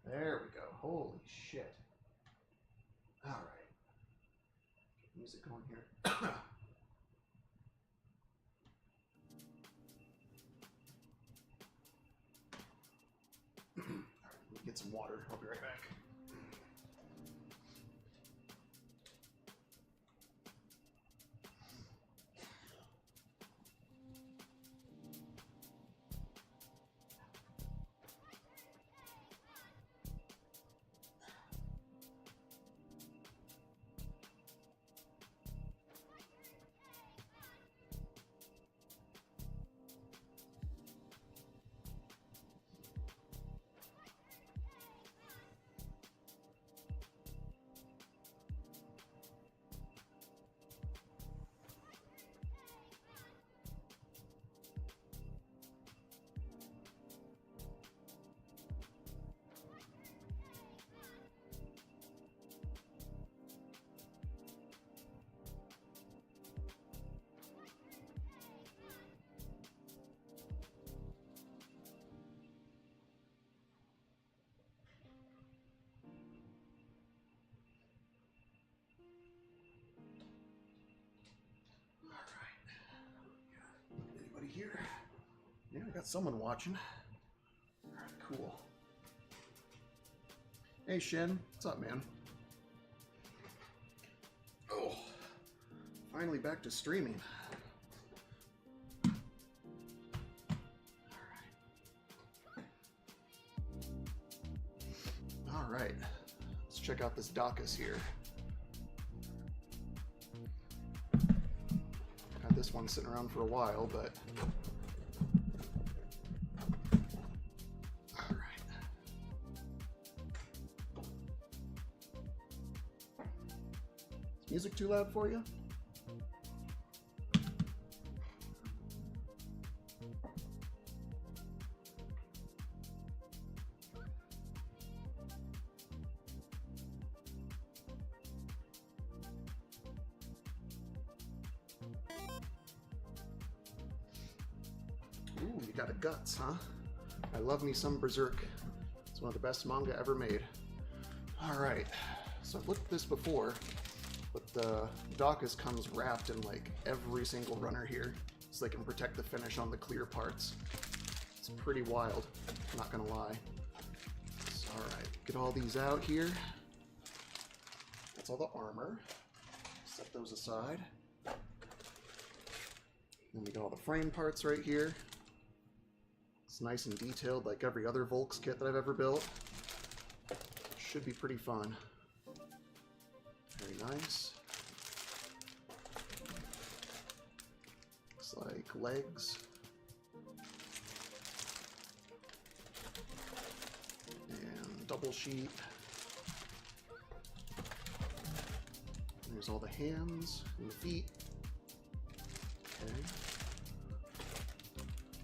There we go. Holy shit. All right. Get music going here. All right, let me get some water. I'll be right back. Anybody here? Yeah, I got someone watching. All right, cool. Hey, Shen. What's up, man? Oh, finally back to streaming. All right. Let's check out this Daccas here. Had this one sitting around for a while, but all right. Is music too loud for you? Ooh, you got a guts, huh? I love me some Berserk. It's one of the best manga ever made. All right, so I've looked at this before, but the Daccas comes wrapped in like every single runner here, so they can protect the finish on the clear parts. It's pretty wild, I'm not gonna lie. So, all right, get all these out here. That's all the armor. Set those aside. Then we got all the frame parts right here. It's nice and detailed like every other Volks kit that I've ever built. Should be pretty fun. Very nice. Looks like legs. And double sheet. There's all the hands and the feet. Okay.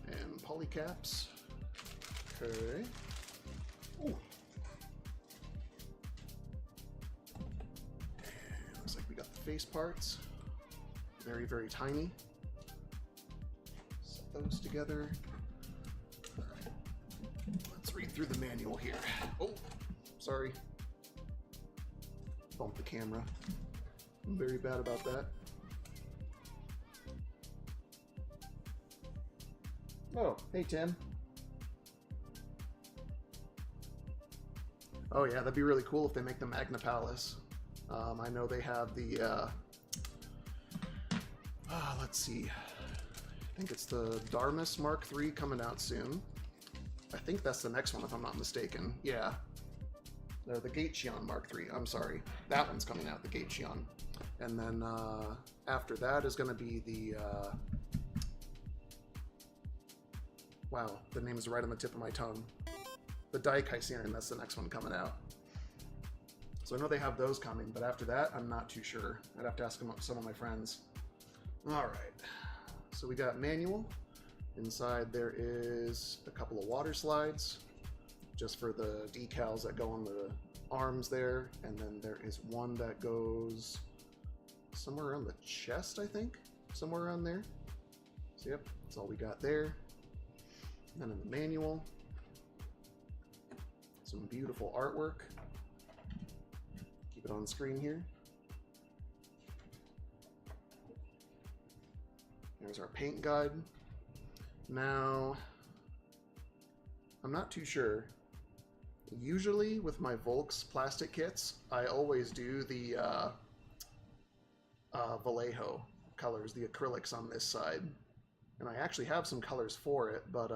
And polycaps. Okay. Ooh. And looks like we got the face parts. Very, very tiny. Set those together. All right. Let's read through the manual here. Oh, sorry. Bumped the camera. I'm very bad about that. Oh, hey Tim. Oh yeah, that'd be really cool if they make the Magna Palace. I know they have the, let's see, I think it's the Darmus Mark III coming out soon. I think that's the next one if I'm not mistaken. Yeah, the Gatechion Mark III, I'm sorry. That one's coming out, the Gatechion. And then after that is going to be the, wow, the name is right on the tip of my tongue. The Daikaisirin, that's the next one coming out. So I know they have those coming, but after that, I'm not too sure. I'd have to ask some of my friends. All right, so we got manual. Inside there is a couple of water slides, just for the decals that go on the arms there. And then there is one that goes somewhere around the chest, I think. Somewhere around there. So yep, that's all we got there. And then in the manual, Some beautiful artwork. Keep it on screen here. There's our paint guide. Now, I'm not too sure. Usually with my Volks plastic kits, I always do the Vallejo colors, the acrylics on this side. And I actually have some colors for it, but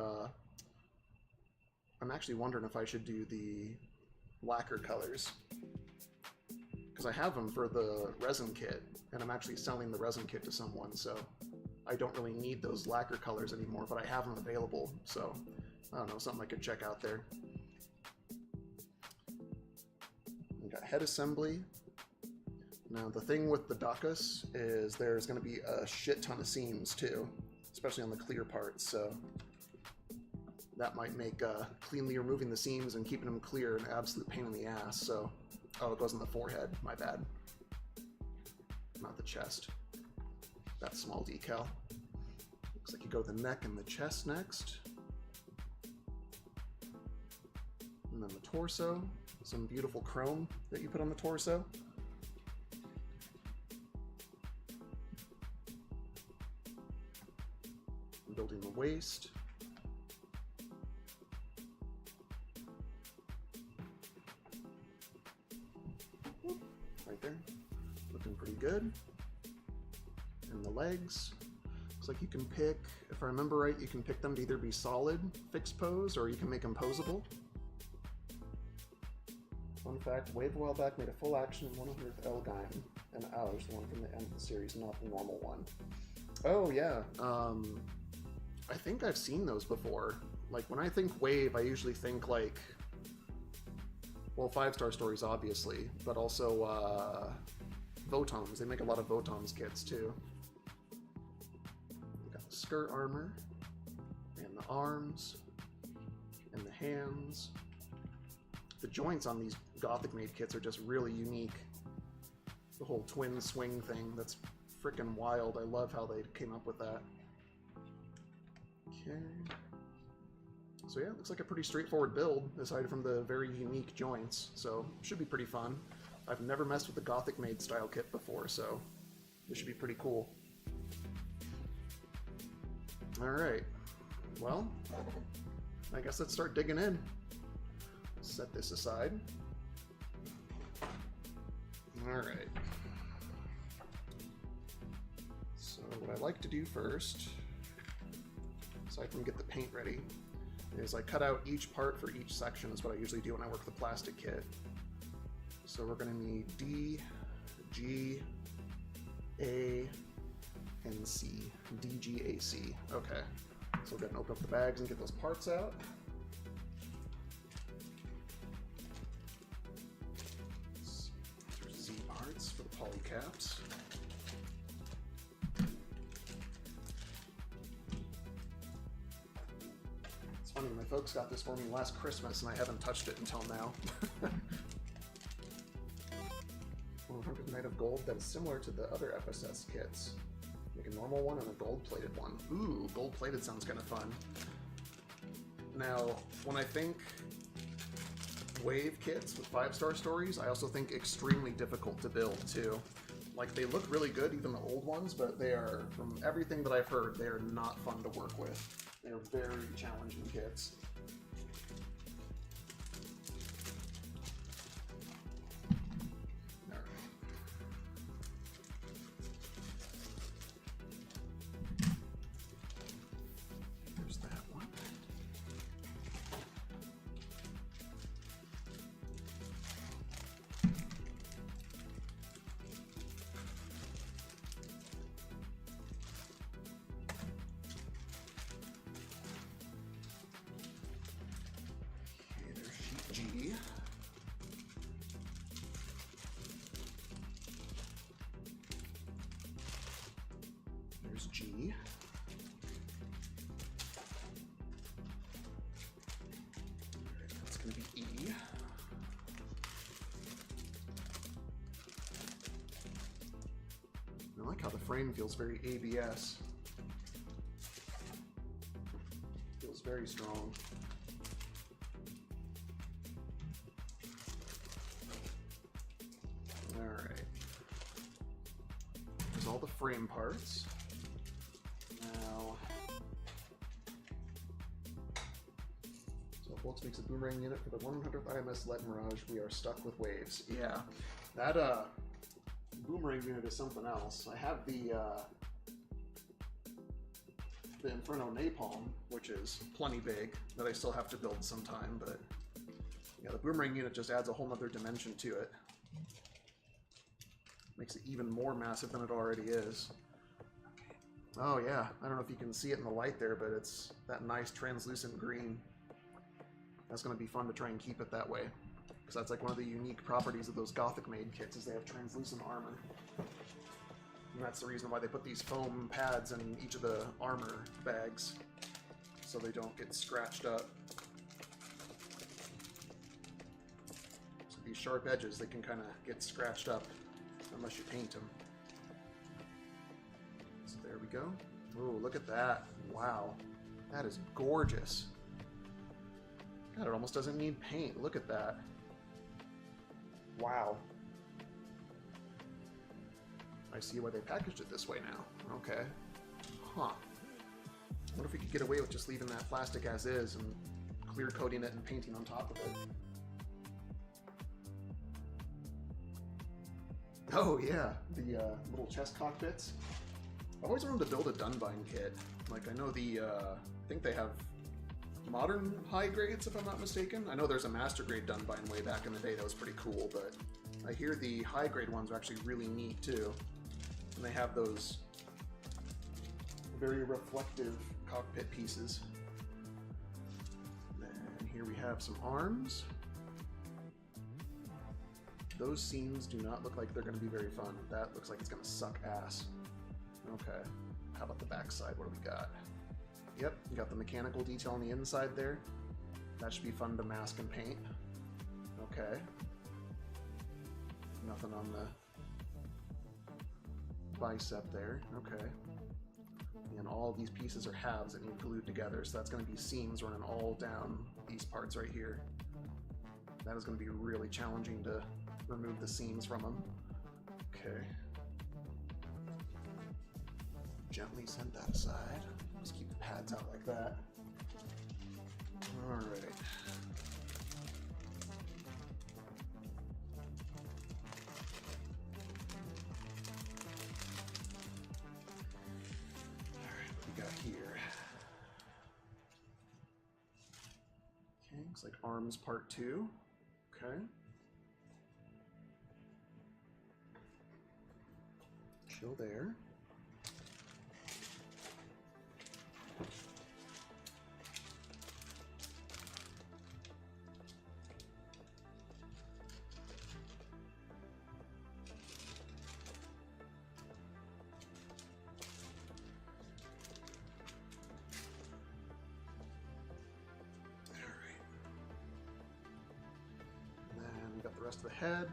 I'm actually wondering if I should do the lacquer colors. Because I have them for the resin kit, and I'm actually selling the resin kit to someone, so I don't really need those lacquer colors anymore, but I have them available, so I don't know, something I could check out there. We got head assembly. Now the thing with the Daccas is there's going to be a shit ton of seams too, especially on the clear parts, so that might make cleanly removing the seams and keeping them clear an absolute pain in the ass. So, oh, it goes on the forehead, my bad. Not the chest. That small decal. Looks like you go the neck and the chest next. And then the torso. Some beautiful chrome that you put on the torso. Building the waist. Right there. Looking pretty good. And the legs. Looks like you can pick, if I remember right, you can pick them to either be solid, fixed pose, or you can make them posable. Fun fact, Wave a while back made a full action 100th L-Gime, and ours, the one from the end of the series, not the normal one. Oh yeah, I think I've seen those before. Like when I think Wave, I usually think like, well, 5-star stories obviously, but also Votons. They make a lot of Votons kits too. We got the skirt armor, and the arms, and the hands. The joints on these Gothicmade kits are just really unique. The whole twin swing thing, that's freaking wild. I love how they came up with that. Okay. So yeah, looks like a pretty straightforward build, aside from the very unique joints, so should be pretty fun. I've never messed with the Gothicmade style kit before, so this should be pretty cool. Alright, well, I guess let's start digging in. Set this aside. Alright. So what I like to do first, so I can get the paint ready, is I cut out each part for each section is what I usually do when I work the plastic kit. So we're going to need D, G, A, and C. D, G, A, C. Okay. So we're going to open up the bags and get those parts out. There's Z parts for the poly caps. It's funny, my folks got this for me last Christmas and I haven't touched it until now. 100 Knight of Gold that is similar to the other FSS kits. Make a normal one and a gold-plated one. Ooh, gold-plated sounds kind of fun. Now, when I think Wave kits with 5-star stories, I also think extremely difficult to build too. Like, they look really good, even the old ones, but they are, from everything that I've heard, they are not fun to work with. They're very challenging kits. G. There's G. That's going to be E. I like how the frame feels very ABS. Feels very strong. all the frame parts. Now, so Volks makes a boomerang unit for the 100th IMS Lead Mirage. We are stuck with waves. Yeah, that boomerang unit is something else. I have the Inferno Napalm, which is plenty big, that I still have to build sometime, but yeah, the boomerang unit just adds a whole nother dimension to it. Makes it even more massive than it already is. Oh yeah, I don't know if you can see it in the light there, but it's that nice translucent green. That's going to be fun to try and keep it that way, because that's like one of the unique properties of those Gothicmade kits is they have translucent armor. And that's the reason why they put these foam pads in each of the armor bags, so they don't get scratched up. So these sharp edges, they can kind of get scratched up unless you paint them. So there we go. Ooh, look at that. Wow. That is gorgeous. God, it almost doesn't need paint. Look at that. Wow. I see why they packaged it this way now. Okay. Huh. What if we could get away with just leaving that plastic as is and clear coating it and painting on top of it? Oh yeah, the little chest cockpits. I always wanted to build a Dunbine kit. Like, I know the, I think they have modern high grades, if I'm not mistaken. I know there's a master grade Dunbine way back in the day that was pretty cool, but I hear the high grade ones are actually really neat too. And they have those very reflective cockpit pieces. And here we have some arms. Those seams do not look like they're going to be very fun. That looks like it's going to suck ass. Okay. How about the back side? What do we got? Yep, you got the mechanical detail on the inside there. That should be fun to mask and paint. Okay. Nothing on the bicep there. Okay. And all these pieces are halves that need glued together, so that's going to be seams running all down these parts right here. That is going to be really challenging to remove the seams from them. Okay. Gently set that aside. Just keep the pads out like that. All right. Here. Okay, looks like arms part 2. Okay. Chill there. The rest of the head,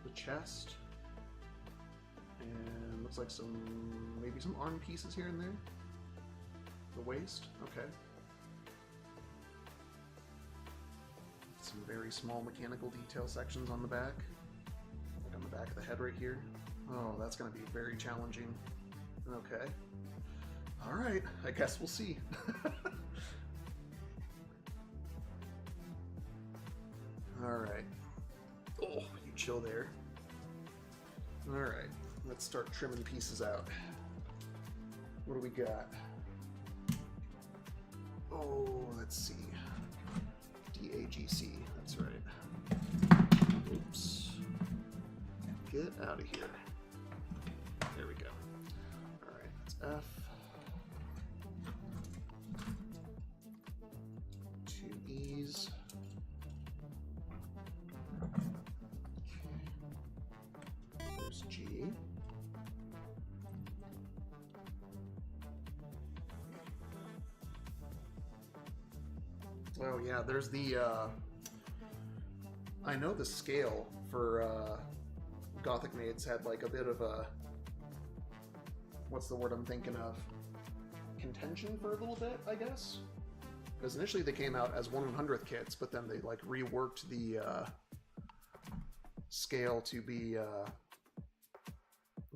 the chest, and looks like maybe some arm pieces here and there. The waist, okay. Some very small mechanical detail sections on the back, like on the back of the head right here. Oh, that's going to be very challenging. Okay. All right, I guess we'll see. Alright. Oh, you chill there. Alright, let's start trimming pieces out. What do we got? Oh, let's see. DAGC, that's right. Oops. Get out of here. There we go. Alright, that's F. 2 E's. G. Oh yeah, there's the I know the scale for Gothicmade's had like a bit of a, what's the word I'm thinking of? Contention for a little bit, I guess? Because initially they came out as 1/100th kits, but then they like reworked the scale to be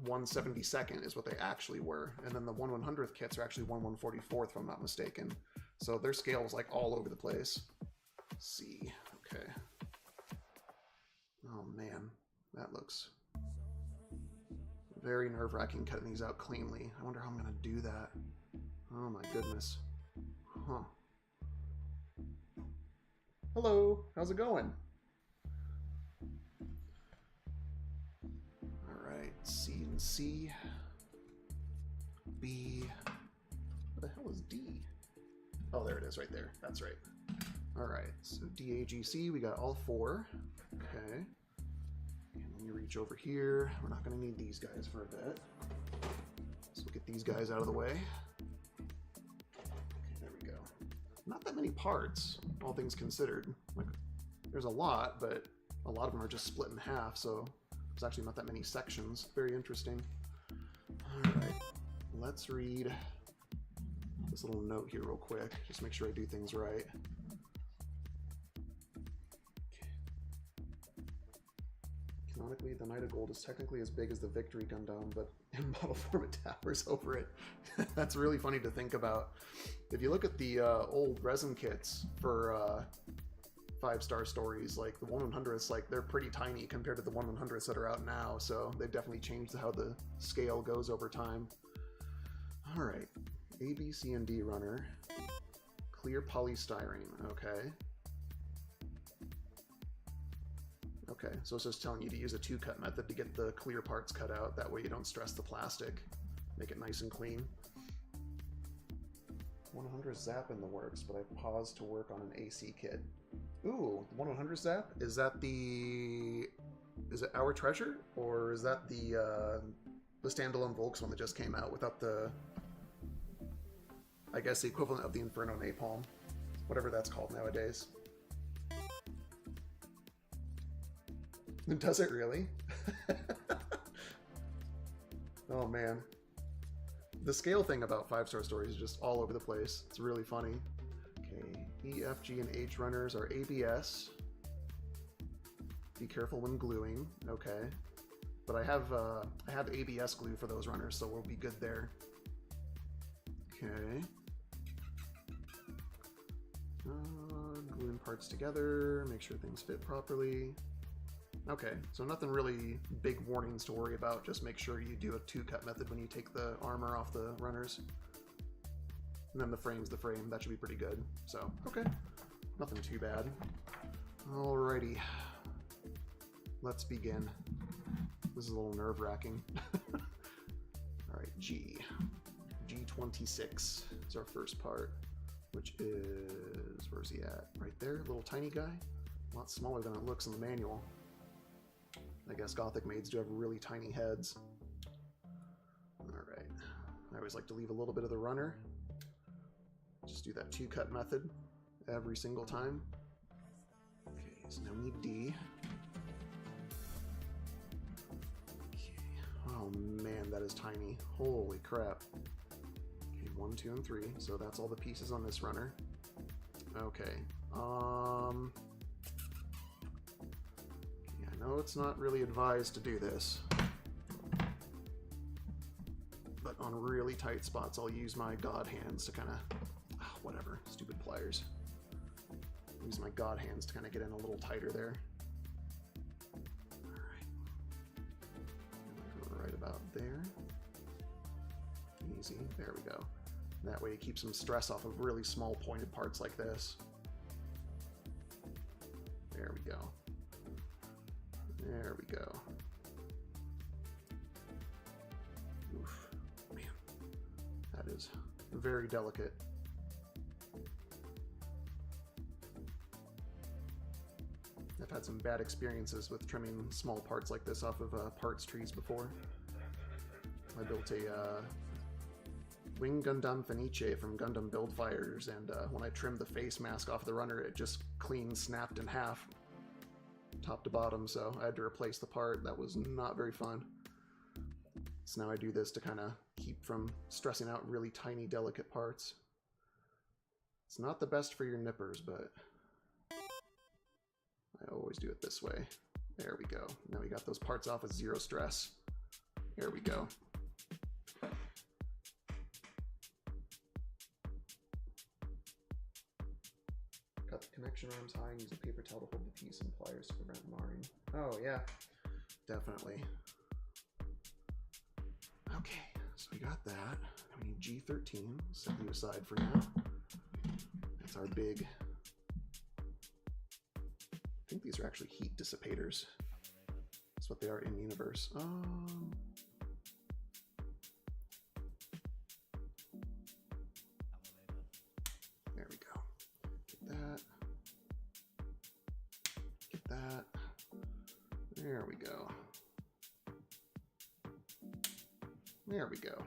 1/72nd is what they actually were. And then the 1/100th kits are actually 1/144th, if I'm not mistaken. So their scale is like all over the place. Let's see. Okay. Oh man, that looks very nerve-wracking cutting these out cleanly. I wonder how I'm gonna do that. Oh my goodness. Huh. Hello, how's it going? Alright, C and C. B. What the hell is D? Oh, there it is right there. That's right. Alright, so DAGC, we got all 4. Okay. And then you reach over here. We're not going to need these guys for a bit. So we'll get these guys out of the way. Okay, there we go. Not that many parts, all things considered. Like, there's a lot, but a lot of them are just split in half, so there's actually not that many sections. Very interesting. Alright, let's read this little note here real quick. Just make sure I do things right. Canonically, the Knight of Gold is technically as big as the Victory Gundam, but in model form it towers over it. That's really funny to think about. If you look at the old resin kits for 5-star stories, like the 1/100ths, like they're pretty tiny compared to the 1/100ths that are out now, so they've definitely changed how the scale goes over time. Alright, A, B, C, and D runner. Clear polystyrene, okay. Okay, so it's just telling you to use a 2-cut method to get the clear parts cut out. That way you don't stress the plastic. Make it nice and clean. 100 Zap in the works, but I paused to work on an AC kit. Ooh, the 100 Zap? Is that the... Is it Our Treasure? Or is that the standalone Volks one that just came out without the... I guess the equivalent of the Inferno Napalm. Whatever that's called nowadays. Does it really? Oh man. The scale thing about 5-star stories is just all over the place. It's really funny. Okay, E, F, G, and H runners are ABS. Be careful when gluing. Okay. But I have ABS glue for those runners, so we'll be good there. Okay. Gluing parts together, make sure things fit properly. Okay, so nothing really big warnings to worry about. Just make sure you do a 2-cut method when you take the armor off the runners. And then the frame's the frame. That should be pretty good. So, okay. Nothing too bad. Alrighty. Let's begin. This is a little nerve-wracking. Alright, G. G26 is our first part, which is... Where's he at? Right there. Little tiny guy. A lot smaller than it looks in the manual. I guess Gothicmades do have really tiny heads. Alright. I always like to leave a little bit of the runner. Just do that 2-cut method every single time. Okay, so now we need D. Okay. Oh man, that is tiny. Holy crap. Okay, 1, 2, and 3. So that's all the pieces on this runner. Okay. No, it's not really advised to do this, but on really tight spots I'll use my god hands to kind of, whatever, stupid pliers. Use my god hands to kind of get in a little tighter there. Alright, right about there. Easy, there we go. That way it keeps some stress off of really small pointed parts like this. There we go. There we go. Oof, man, that is very delicate. I've had some bad experiences with trimming small parts like this off of parts trees before. I built a Wing Gundam Fenice from Gundam Build Fighters, and when I trimmed the face mask off the runner, it just clean snapped in half. Top to bottom, so I had to replace the part. That was not very fun. So now I do this to kind of keep from stressing out really tiny, delicate parts. It's not the best for your nippers, but I always do it this way. There we go. Now we got those parts off with zero stress. There we go. Cut the connection arms high and use a paper towel to hold the piece and pliers to prevent marring. Oh yeah, definitely. Okay, so we got that. We need G13. Set you aside for now. That's our big. I think these are actually heat dissipators. That's what they are in universe. There we go. Get that. Get that. There we go. There we go.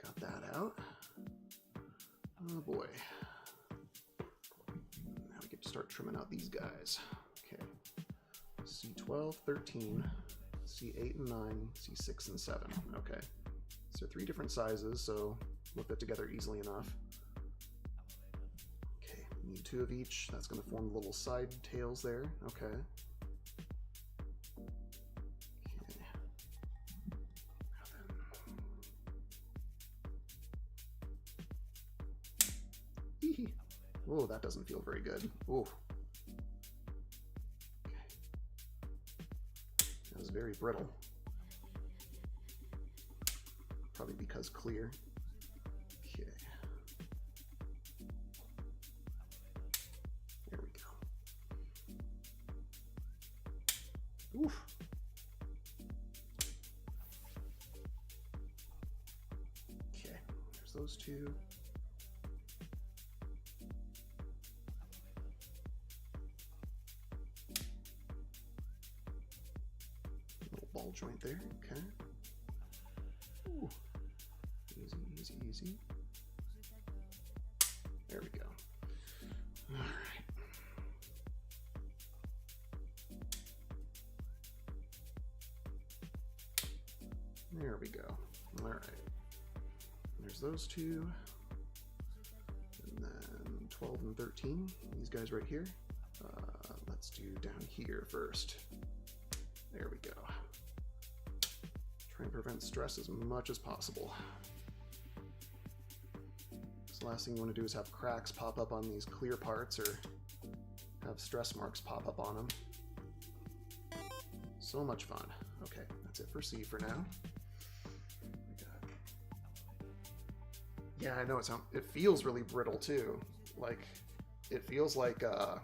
Got that out. Oh boy. Now we get to start trimming out these guys. Okay. C12, 13, C8 and 9, C6 and 7. Okay. So 3 different sizes, so we'll fit together easily enough. Okay, we need 2 of each. That's going to form little side tails there. Okay. Oh, that doesn't feel very good. Oh. Okay. That was very brittle. Probably because clear. Okay. There we go. Oof. Okay, there's those 2. Ball joint there, okay. Ooh. Easy, easy, easy. There we go. All right. There we go. All right. There's those 2. And then 12 and 13, these guys right here. Let's do down here first. There we go. Try and prevent stress as much as possible. So the last thing you want to do is have cracks pop up on these clear parts or have stress marks pop up on them. So much fun. Okay, that's it for C for now. Yeah, I know it feels really brittle too. Like, it feels like, I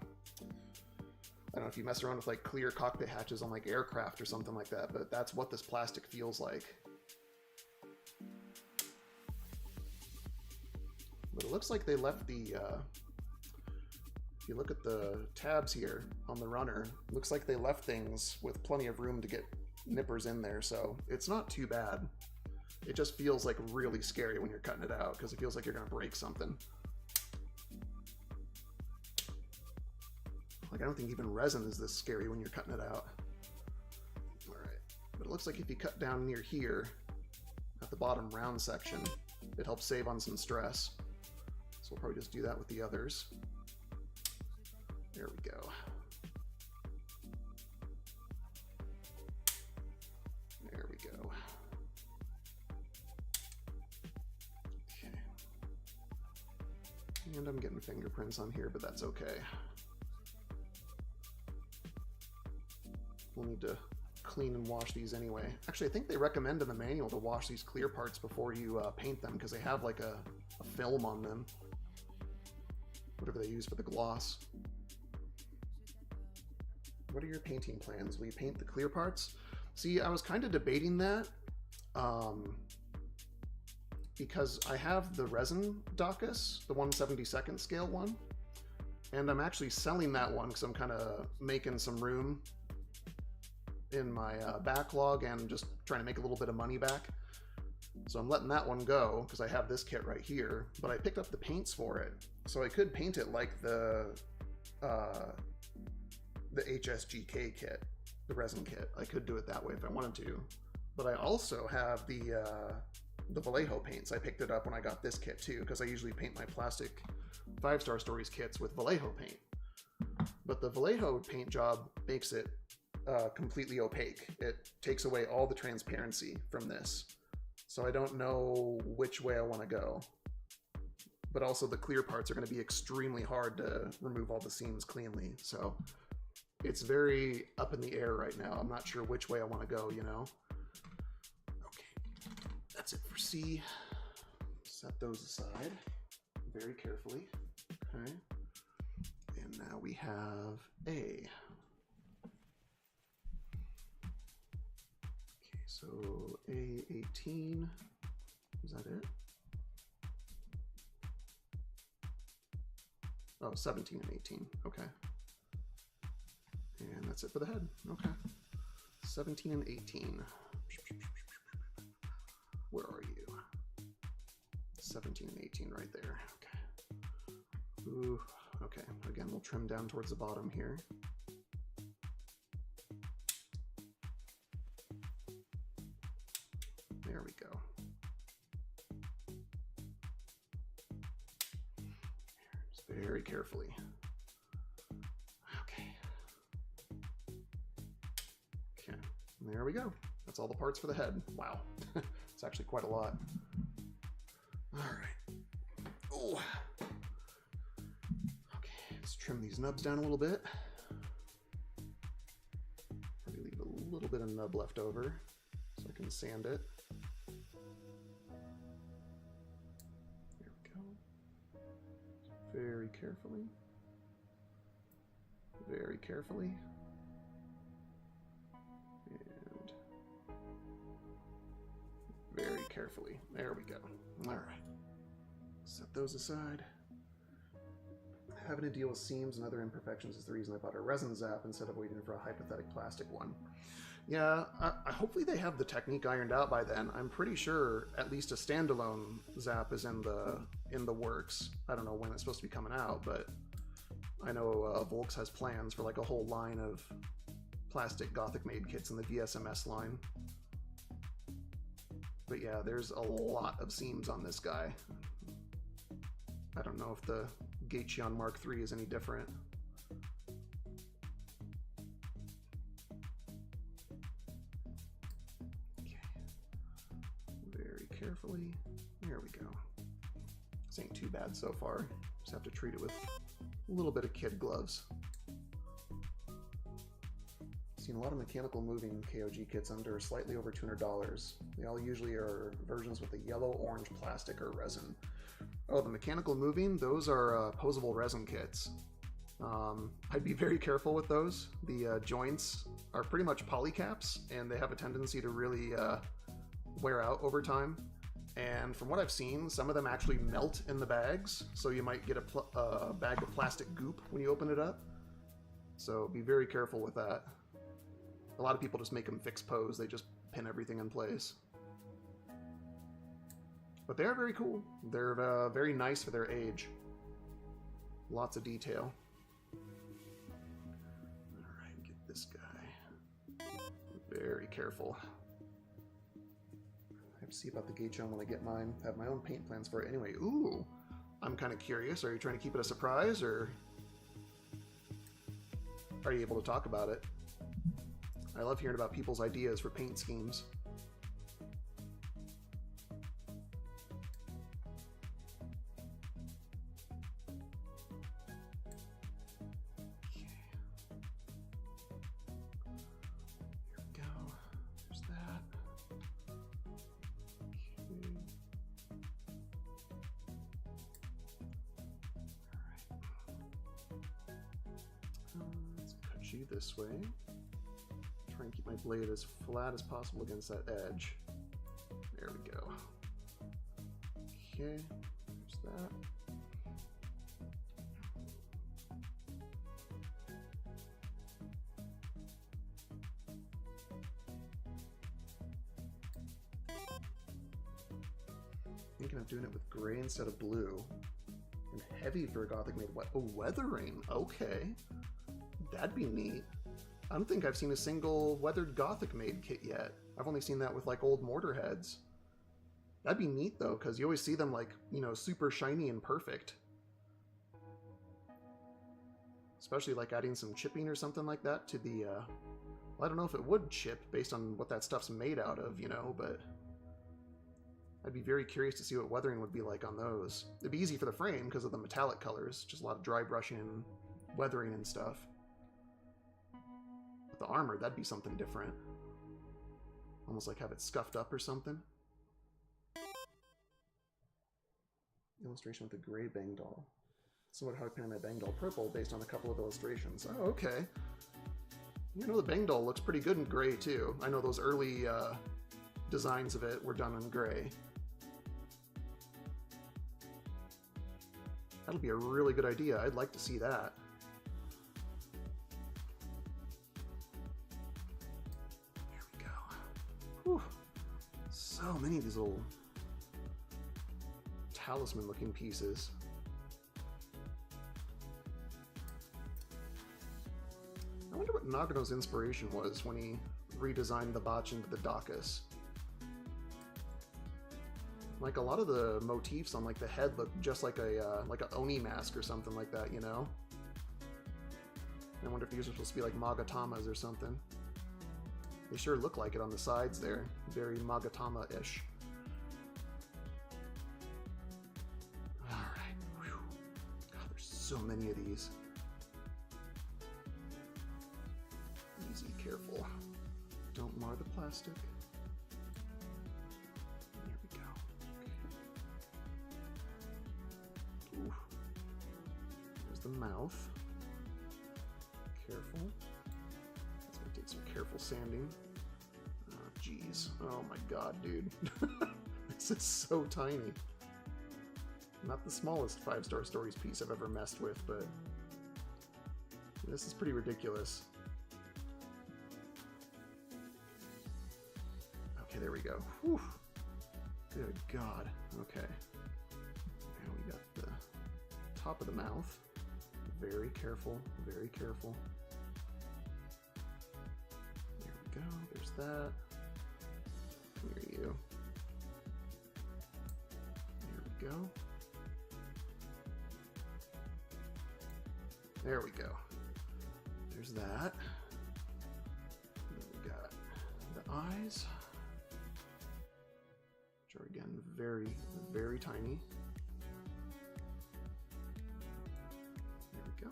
don't know if you mess around with like clear cockpit hatches on like aircraft or something like that, but that's what this plastic feels like. But it looks like they left the, if you look at the tabs here on the runner, it looks like they left things with plenty of room to get nippers in there, so it's not too bad. It just feels like really scary when you're cutting it out because it feels like you're gonna break something. Like, I don't think even resin is this scary when you're cutting it out. All right, but it looks like if you cut down near here, at the bottom round section, it helps save on some stress. So we'll probably just do that with the others. There we go. There we go. Okay. And I'm getting fingerprints on here, but that's okay. We'll need to clean and wash these anyway. Actually, I think they recommend in the manual to wash these clear parts before you paint them because they have like a film on them. Whatever they use for the gloss. What are your painting plans? Will you paint the clear parts? See, I was kind of debating that because I have the resin Daccas, the 1/72nd scale one, and I'm actually selling that one because I'm kind of making some room in my backlog and just trying to make a little bit of money back. So I'm letting that one go because I have this kit right here, but I picked up the paints for it. So I could paint it like the HSGK kit, the resin kit. I could do it that way if I wanted to. But I also have the Vallejo paints. I picked it up when I got this kit too, because I usually paint my plastic 5-Star Stories kits with Vallejo paint. But the Vallejo paint job makes it completely opaque. It takes away all the transparency from this. So I don't know which way I want to go. But also the clear parts are going to be extremely hard to remove all the seams cleanly. So it's very up in the air right now. I'm not sure which way I want to go, you know? Okay, that's it for C. Set those aside very carefully. Okay. And now we have A. Okay, so A18, is that it? Oh, 17 and 18, okay. And that's it for the head, okay. 17 and 18. Where are you? 17 and 18 right there, okay. Ooh, okay, again, we'll trim down towards the bottom here. There we go. Just very carefully. Okay. Okay, there we go. That's all the parts for the head. Wow, it's actually quite a lot. All right. Oh. Okay, let's trim these nubs down a little bit. Probably leave a little bit of nub left over so I can sand it. There we go. Very carefully. Very carefully. And very carefully. There we go. All right. Set those aside. Having to deal with seams and other imperfections is the reason I bought a resin zap instead of waiting for a hypothetic plastic one. Yeah, hopefully they have the technique ironed out by then. I'm pretty sure at least a standalone zap is in the works. I don't know when it's supposed to be coming out, but I know Volks has plans for like a whole line of plastic Gothicmade kits in the VSMS line. But yeah, there's a lot of seams on this guy. I don't know if the Gachion Mark III is any different. Okay. Very carefully. There we go. This ain't too bad so far. Just have to treat it with a little bit of kid gloves. Seen a lot of mechanical moving KOG kits under slightly over $200. They all usually are versions with a yellow-orange plastic or resin. Oh, the mechanical moving, those are posable resin kits. I'd be very careful with those. The joints are pretty much polycaps, and they have a tendency to really wear out over time. And from what I've seen, some of them actually melt in the bags, so you might get a bag of plastic goop when you open it up. So be very careful with that. A lot of people just make them fixed pose. They just pin everything in place. But they are very cool. They're very nice for their age. Lots of detail. All right, get this guy. Very careful. I have to see about the Gachion when I get mine. I have my own paint plans for it anyway. Ooh, I'm kind of curious. Are you trying to keep it a surprise, or are you able to talk about it? I love hearing about people's ideas for paint schemes. This way. Try and keep my blade as flat as possible against that edge. There we go. Okay, there's that. Thinking of doing it with gray instead of blue. And heavy for a Gothicmade. Oh, weathering. Okay. That'd be neat. I don't think I've seen a single weathered Gothicmade kit yet. I've only seen that with like old mortar heads. That'd be neat though, because you always see them like, you know, super shiny and perfect. Especially like adding some chipping or something like that to the Well, I don't know if it would chip based on what that stuff's made out of, you know, but I'd be very curious to see what weathering would be like on those. It'd be easy for the frame because of the metallic colors, just a lot of dry brushing and weathering and stuff. But the armor, that'd be something different. Almost like have it scuffed up or something. Illustration with the gray Bang doll. Somewhat how I painted my Bang doll purple based on a couple of illustrations. Oh, okay. You know, the Bang doll looks pretty good in gray too. I know those early designs of it were done in gray. That'll be a really good idea. I'd like to see that. There we go. Whew. So many of these little talisman looking pieces. I wonder what Nagano's inspiration was when he redesigned the botch into the Daccas. Like a lot of the motifs on like the head look just like a Oni mask or something like that, you know? I wonder if these are supposed to be like Magatamas or something. They sure look like it on the sides there. Very Magatama-ish. Alright. God, there's so many of these. Easy, careful. Don't mar the plastic. There we go. Okay. Ooh. There's the mouth. Careful. That's gonna take some careful sanding. Oh, jeez. Oh my god, dude. This is so tiny. Not the smallest 5-star stories piece I've ever messed with, but this is pretty ridiculous. Okay, there we go. Whew. Good God. Okay. Now we got the top of the mouth. Very careful, very careful. There we go. There's that. Come here, you. There we go. There we go. There's that. Then we got the eyes, which are again very, very tiny. There we go.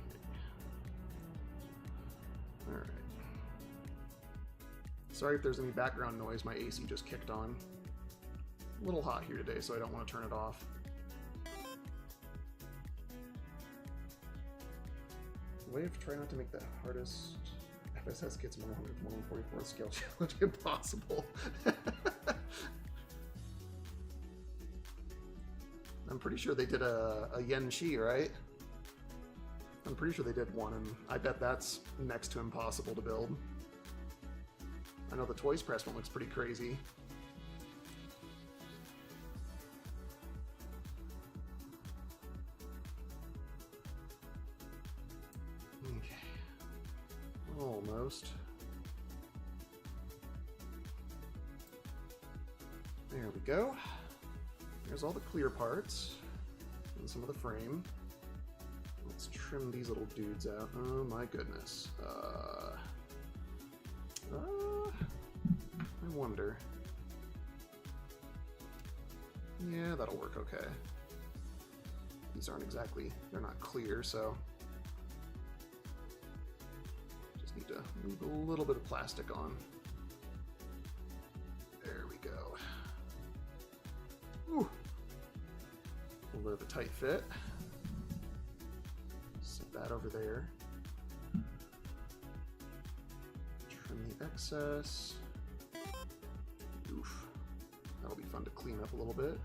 Okay. All right. Sorry if there's any background noise. My AC just kicked on. A little hot here today, so I don't want to turn it off. Way of trying not to make the hardest FSS Kids 144th scale challenge impossible. I'm pretty sure they did a Yen Shi, right? I'm pretty sure they did one, and I bet that's next to impossible to build. I know the Toys Press one looks pretty crazy. Almost. There we go. There's all the clear parts and some of the frame. Let's trim these little dudes out. Oh my goodness. I wonder. Yeah, that'll work okay. These aren't exactly, they're not clear, so need to leave a little bit of plastic on. There we go. Ooh. A little bit of a tight fit. Set that over there. Trim the excess. Oof. That'll be fun to clean up a little bit.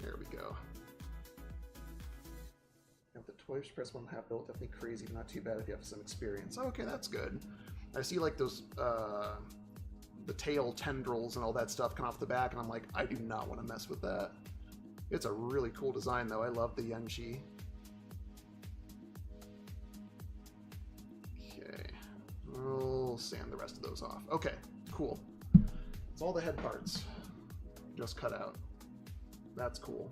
There we go. The Toys Press one half built, definitely crazy, but not too bad if you have some experience. Okay, that's good. I see like those, the tail tendrils and all that stuff come off the back, and I'm like, I do not want to mess with that. It's a really cool design though. I love the Yen Shi. Okay, we'll sand the rest of those off. Okay, cool. It's all the head parts just cut out. That's cool.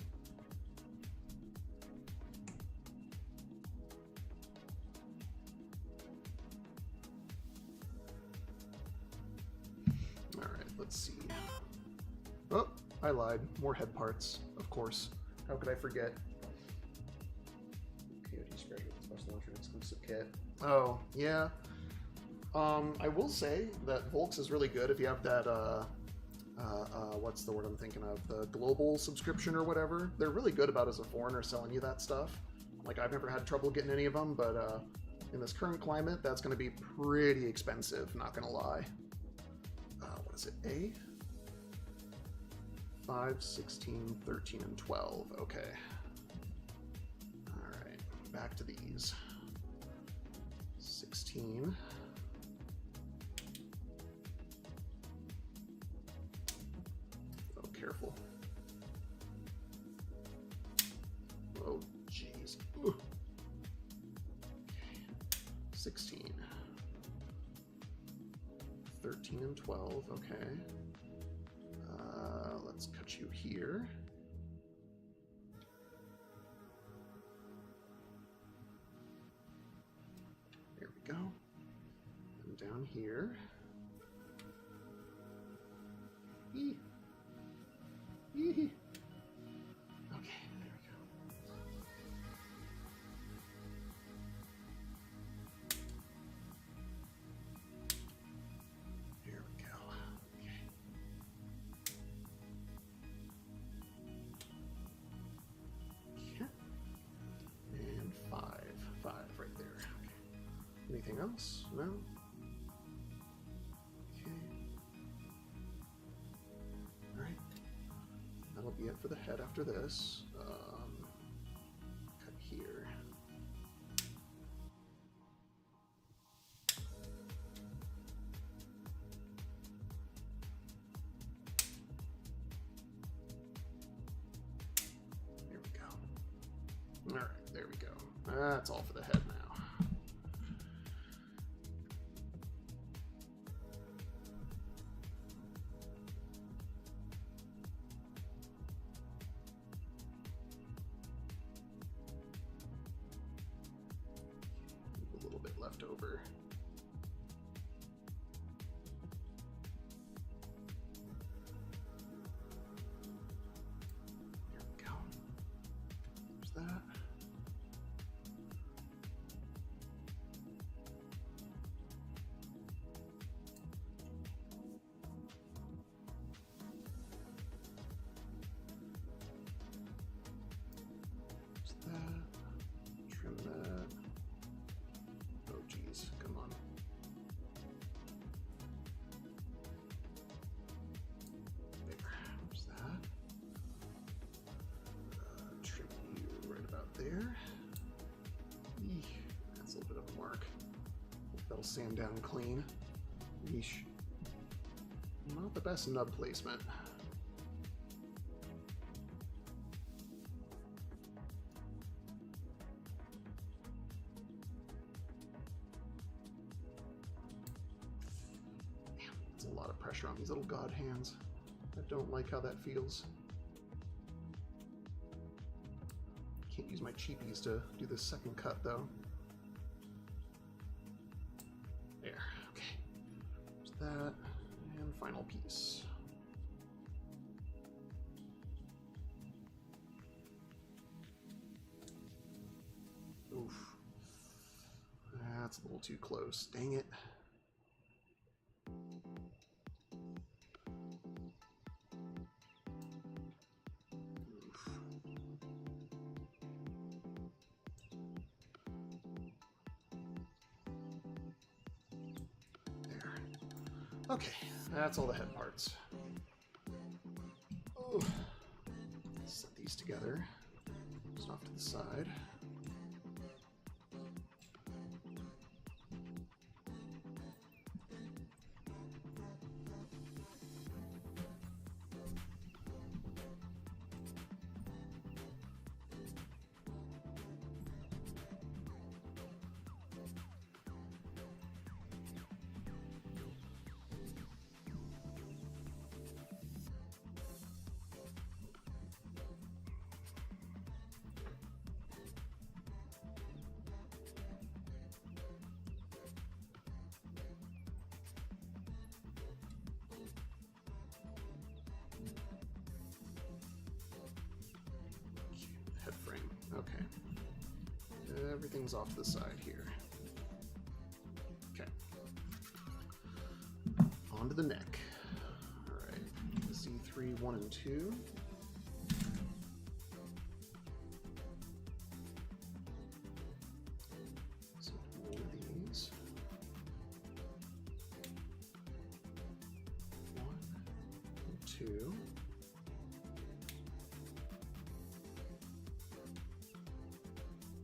let's see. Oh, I lied. More head parts, of course. How could I forget? POD spread with special launcher exclusive kit. Oh, yeah. I will say that Volks is really good if you have that, what's the word I'm thinking of? The global subscription or whatever. They're really good about as a foreigner selling you that stuff. Like, I've never had trouble getting any of them, but in this current climate, that's going to be pretty expensive, not going to lie. What is it? A? 5, 16, 13, and 12. Okay. All right. Back to these. 16. Oh, careful. Oh, jeez. 16. 13 and 12. Okay. Let's cut you here. There we go. And down here. Eee. Eee. Okay, there we go. Here we go. Okay. Yeah. And 5. 5 right there. Okay. Anything else? No? Okay. Alright. That'll be it for the head after this. Cut here. There we go. Alright, there we go. That's all for the head now. A little bit left over. There we go. There's that. Trim that. Oh geez, come on. There, there's that. Trim you right about there. Eesh, that's a little bit of a mark. That'll sand down clean. Yeesh. Not the best nub placement. A lot of pressure on these little god hands. I don't like how that feels. Can't use my cheapies to do this second cut though. There, okay. There's that, and final piece. Oof. That's a little too close, dang it. Okay, that's all the head parts. Oh. Set these together. Just off to the side. everything's off to the side here. Okay. On to the neck. Alright, Z3, 1 and 2. So roll these. 1 and 2.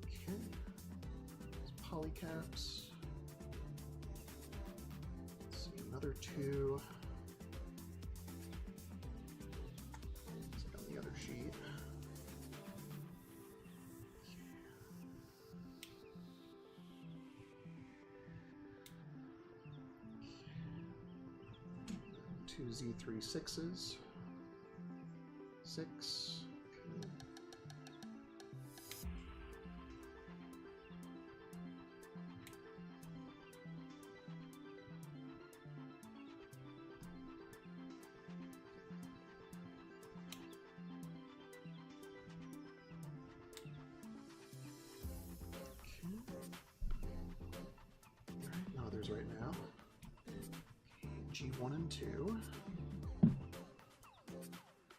Okay. Polycaps. Let's see, another 2. It's like on the other sheet. Two Z3 6s. 6. Others right now. G1 and 2.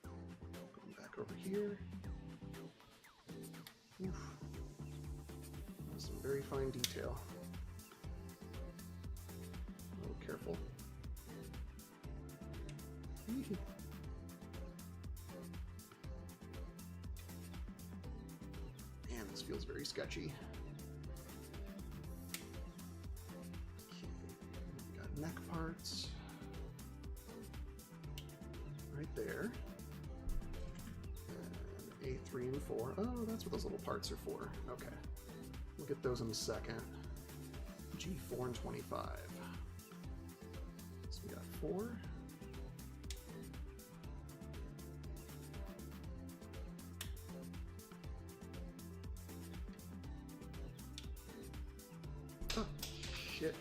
Going back over here. Oof. Some very fine detail. A little careful. Man, this feels very sketchy. Neck parts right there, and A3 and 4. Oh, that's what those little parts are for. Okay, we'll get those in a second. G4 and 25. So we got 4. Oh, shit.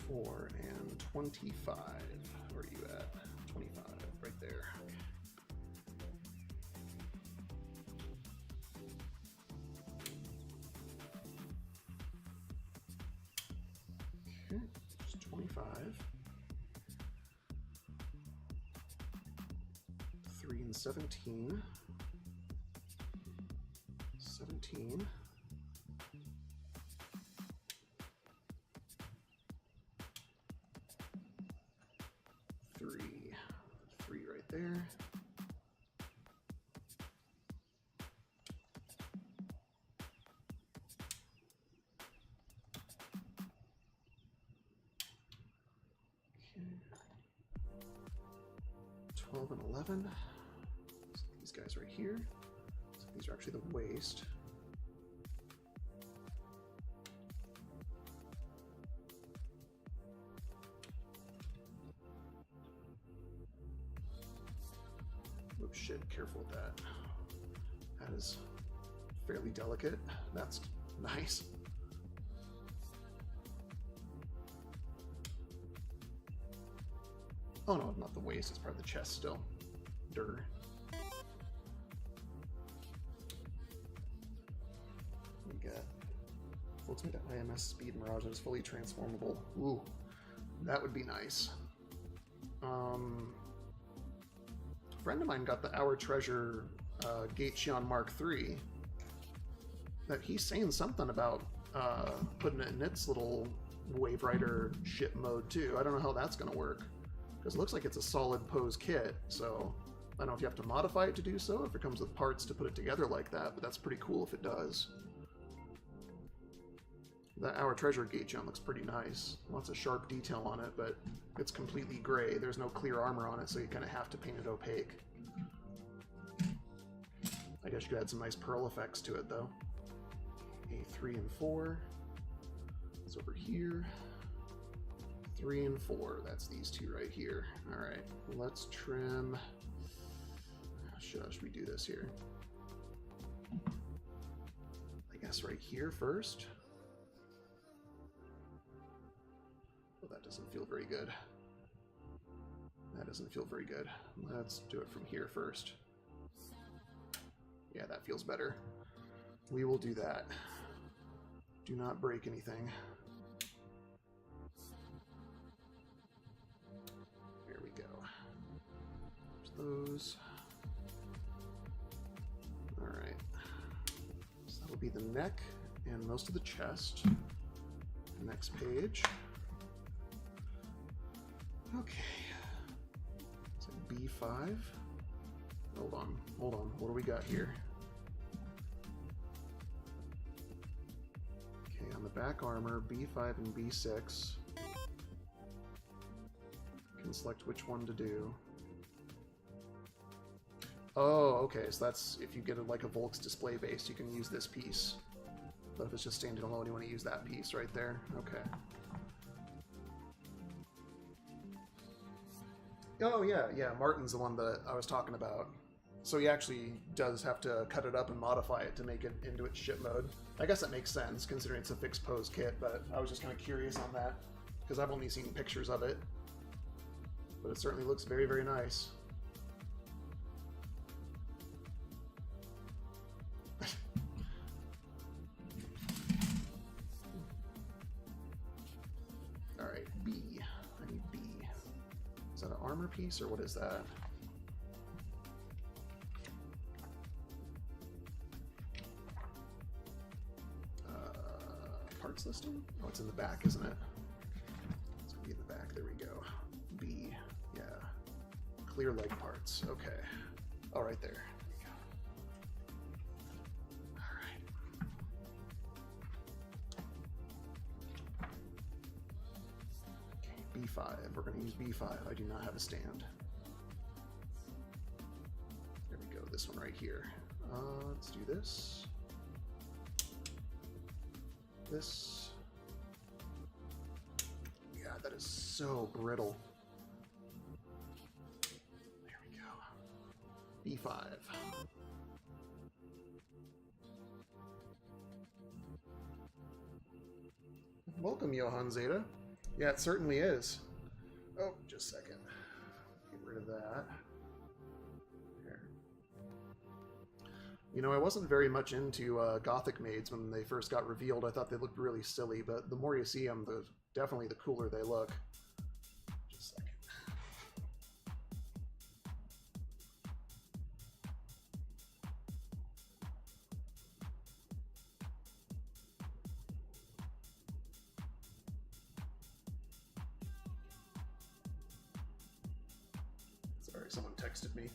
4 and 25. Where are you at? 25, right there. Okay, just 25. 3 and 17. 17. 3 right there. Okay. 12 and 11. So these guys right here. So these are actually the waist. Oh shit, careful with that. That is fairly delicate. That's nice. Oh no, not the waist, it's part of the chest still. Durr. We got Volkswagen IMS Speed Mirage that is fully transformable. Ooh, that would be nice. A friend of mine got the Our Treasure Gatechion Mark III. That he's saying something about putting it in its little Wave Rider ship mode too. I don't know how that's going to work, because it looks like it's a solid pose kit, so I don't know if you have to modify it to do so, if it comes with parts to put it together like that, but that's pretty cool if it does. The Our Treasure Gatechion looks pretty nice. Lots of sharp detail on it, but it's completely gray. There's no clear armor on it, so you kind of have to paint it opaque. I guess you could add some nice pearl effects to it, though. A3 and 4. It's over here. 3 and 4. That's these two right here. All right, let's trim. Should we do this here? I guess right here first. Well, that doesn't feel very good. That doesn't feel very good. Let's do it from here first. Yeah, that feels better. We will do that. Do not break anything. There we go. There's those. All right. So that'll be the neck and most of the chest. Next page. Okay. So B5. Hold on. What do we got here? Okay, on the back armor, B5 and B6. Can select which one to do. Oh, okay, so that's if you get like a Volks display base, you can use this piece. But if it's just standing alone, you want to use that piece right there. Okay. Oh, yeah, Martin's the one that I was talking about. So he actually does have to cut it up and modify it to make it into its ship mode. I guess that makes sense, considering it's a fixed pose kit, but I was just kind of curious on that, because I've only seen pictures of it. But it certainly looks very, very nice. Alright, B. I need B. Is that an armor piece, or what is that? Parts listing? Oh, it's in the back, isn't it? It's gonna be in the back. There we go. B. Yeah. Clear leg parts. Okay. Oh, right there. There we go. All right. Okay, B5. We're gonna use B5. I do not have a stand. There we go. This one right here. Let's do this. This. Yeah, that is so brittle. There we go. B5. Welcome, Johann Zeta. Yeah, it certainly is. Oh, just a second. Get rid of that. You know, I wasn't very much into Gothicmades when they first got revealed. I thought they looked really silly, but the more you see them, definitely the cooler they look. Just a second. Sorry, someone texted me.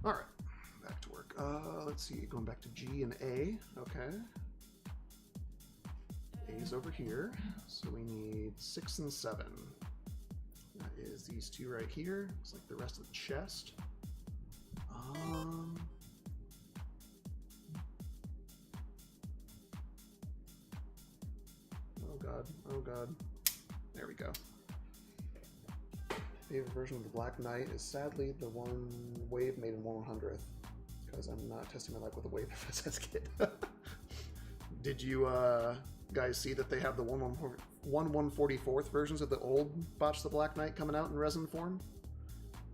All right, back to work. Let's see, going back to G and A. Okay. A is over here, so we need 6 and 7. That is these two right here. Looks like the rest of the chest. Oh God, oh God. There we go. Favorite version of the Black Knight is sadly the one Wave made in 1/100th, because I'm not testing my luck with a Wave FSS kit. Did you guys see that they have the 1/144th versions of the old Botch the Black Knight coming out in resin form?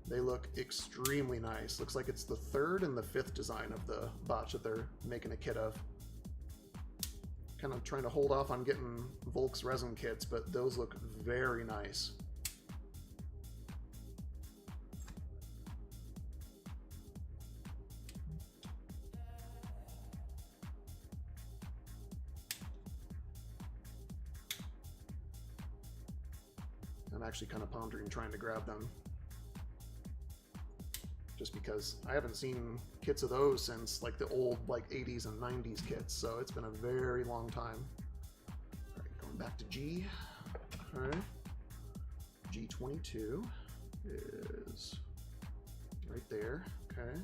They look extremely nice. Looks like it's the 3rd and the 5th design of the Botch that they're making a kit of. Kind of trying to hold off on getting Volks resin kits, but those look very nice. I'm actually kind of pondering trying to grab them, just because I haven't seen kits of those since like the old like 80s and 90s kits, so it's been a very long time. All right, going back to G. All right, G22 is right there. Okay.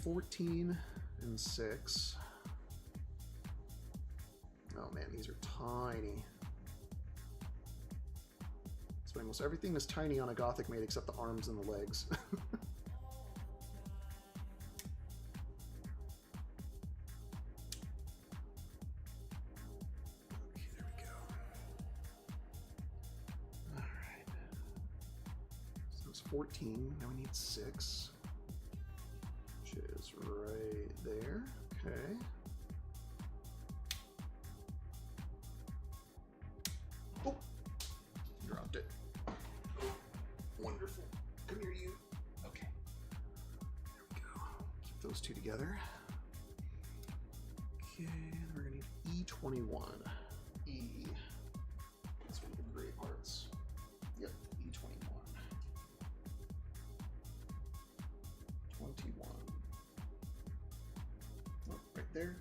G14 and 6. Oh man, these are tiny. So almost everything is tiny on a Gothicmade except the arms and the legs. Okay, there we go. Alright. So it's 14, now we need 6. Which is right there. Okay. Oh! Dropped it. Wonderful. Come here, you. Okay. There we go. Keep those two together. Okay, we're gonna need E21. E. That's one of the gray parts. Yep, E21. 21. Oh, right there.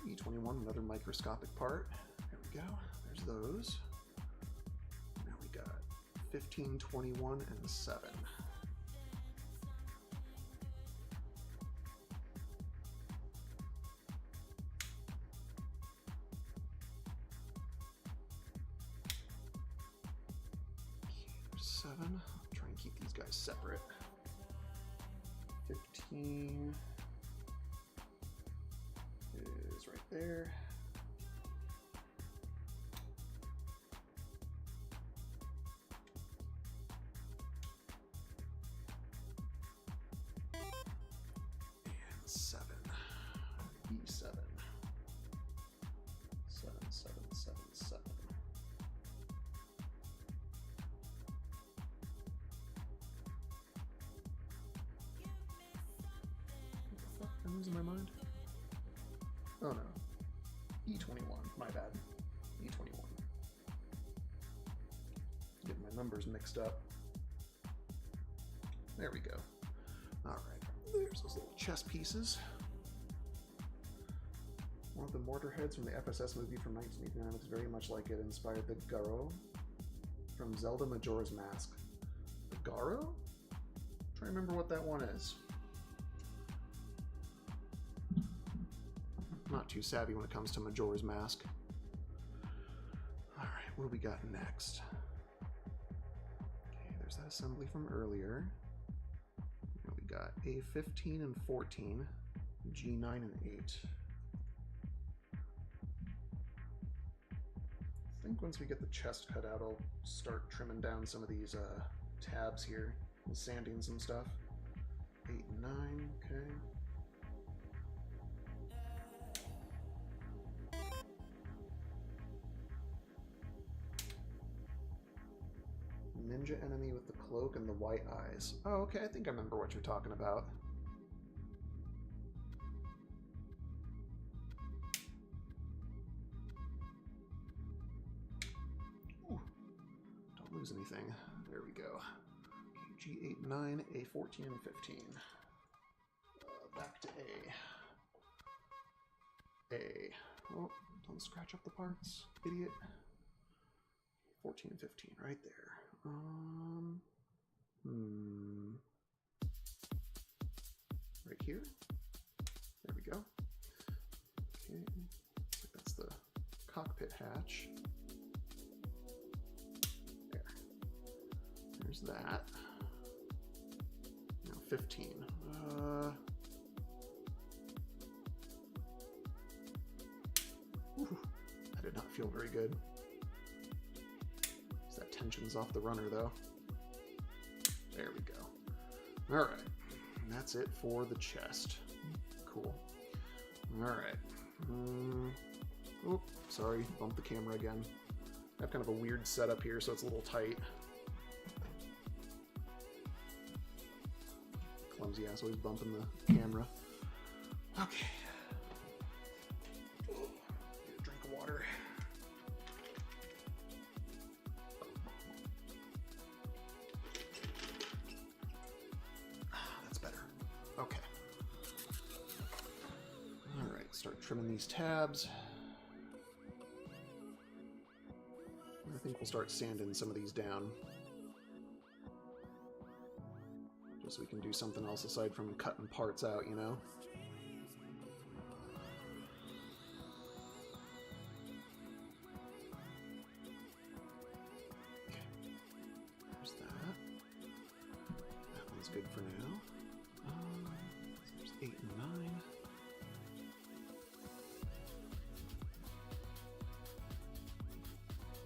E21, another microscopic part. There we go. There's those. Now we got 15, 21, and 7. There's 7. I'll try and keep these guys separate. 15. Is right there. And 7. E7. 7, 7, 7, 7. What the fuck? I'm losing my mind. Oh no. E21, my bad. E21. Getting my numbers mixed up. There we go. Alright, there's those little chess pieces. One of the mortar heads from the FSS movie from 1989 looks very much like it. Inspired the Garo from Zelda Majora's Mask. The Garo? I'm trying to remember what that one is. Not too savvy when it comes to Majora's Mask. Alright, what do we got next? Okay, there's that assembly from earlier. Now we got A15 and 14, G9 and 8. I think once we get the chest cut out, I'll start trimming down some of these tabs here and sanding some stuff. 8 and 9, okay. Ninja enemy with the cloak and the white eyes. Oh, okay, I think I remember what you're talking about. Ooh, don't lose anything. There we go. Okay, G8, 9, A14, and 15. Back to A. A. Oh, don't scratch up the parts, idiot. 14 and 15, right there. Right here. There we go. Okay, looks like that's the cockpit hatch. There. There's that. Now 15. Ooh, that did not feel very good. That tension's off the runner though. There we go. All right, and that's it for the chest. Cool. All right. Oh, sorry, bumped the camera again. I have kind of a weird setup here, so it's a little tight. Clumsy ass always bumping the camera. Okay. Get a drink of water. That's better. Okay. All right, start trimming these tabs. I think we'll start sanding some of these down. Just so we can do something else aside from cutting parts out, you know? There's that. That one's good for now. There's 8 and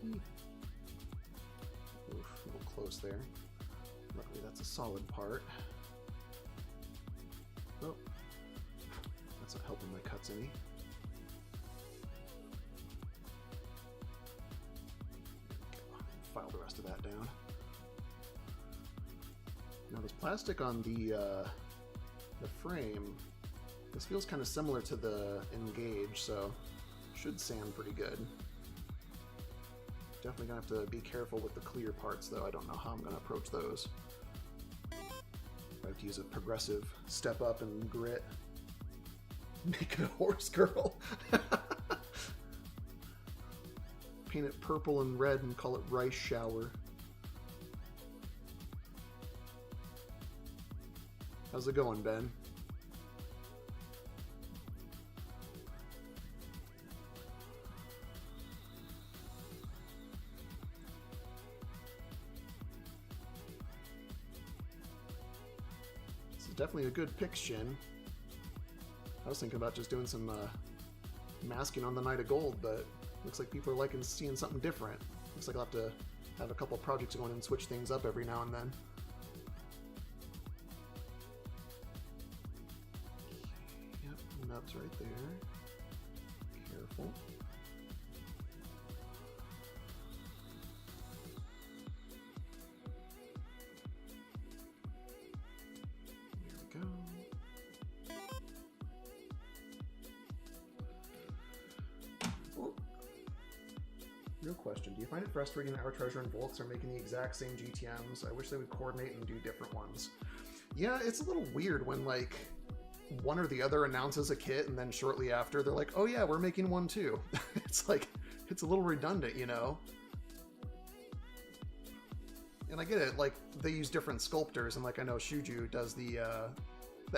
9. Oof, a little close there. Luckily that's a solid part. Oh, that's not helping my cuts any. File the rest of that down. Now this plastic on the frame, this feels kind of similar to the Engage, so should sand pretty good. Definitely gonna have to be careful with the clear parts though. I don't know how I'm gonna approach those. I have to use a progressive step up and grit. Make it a horse girl. Paint it purple and red and call it Rice Shower. How's it going, Ben? Definitely a good pick, Shin. I was thinking about just doing some masking on the Night of Gold, but looks like people are liking seeing something different. Looks like I'll have to have a couple projects going and switch things up every now and then. Yep, nubs right there. Careful. Real question, do you find it frustrating that Our Treasure and Volks are making the exact same GTMs? I wish they would coordinate and do different ones. Yeah, it's a little weird when like one or the other announces a kit and then shortly after they're like, oh yeah, we're making one too. It's like, it's a little redundant, you know? And I get it, like they use different sculptors, and like I know Shuju does the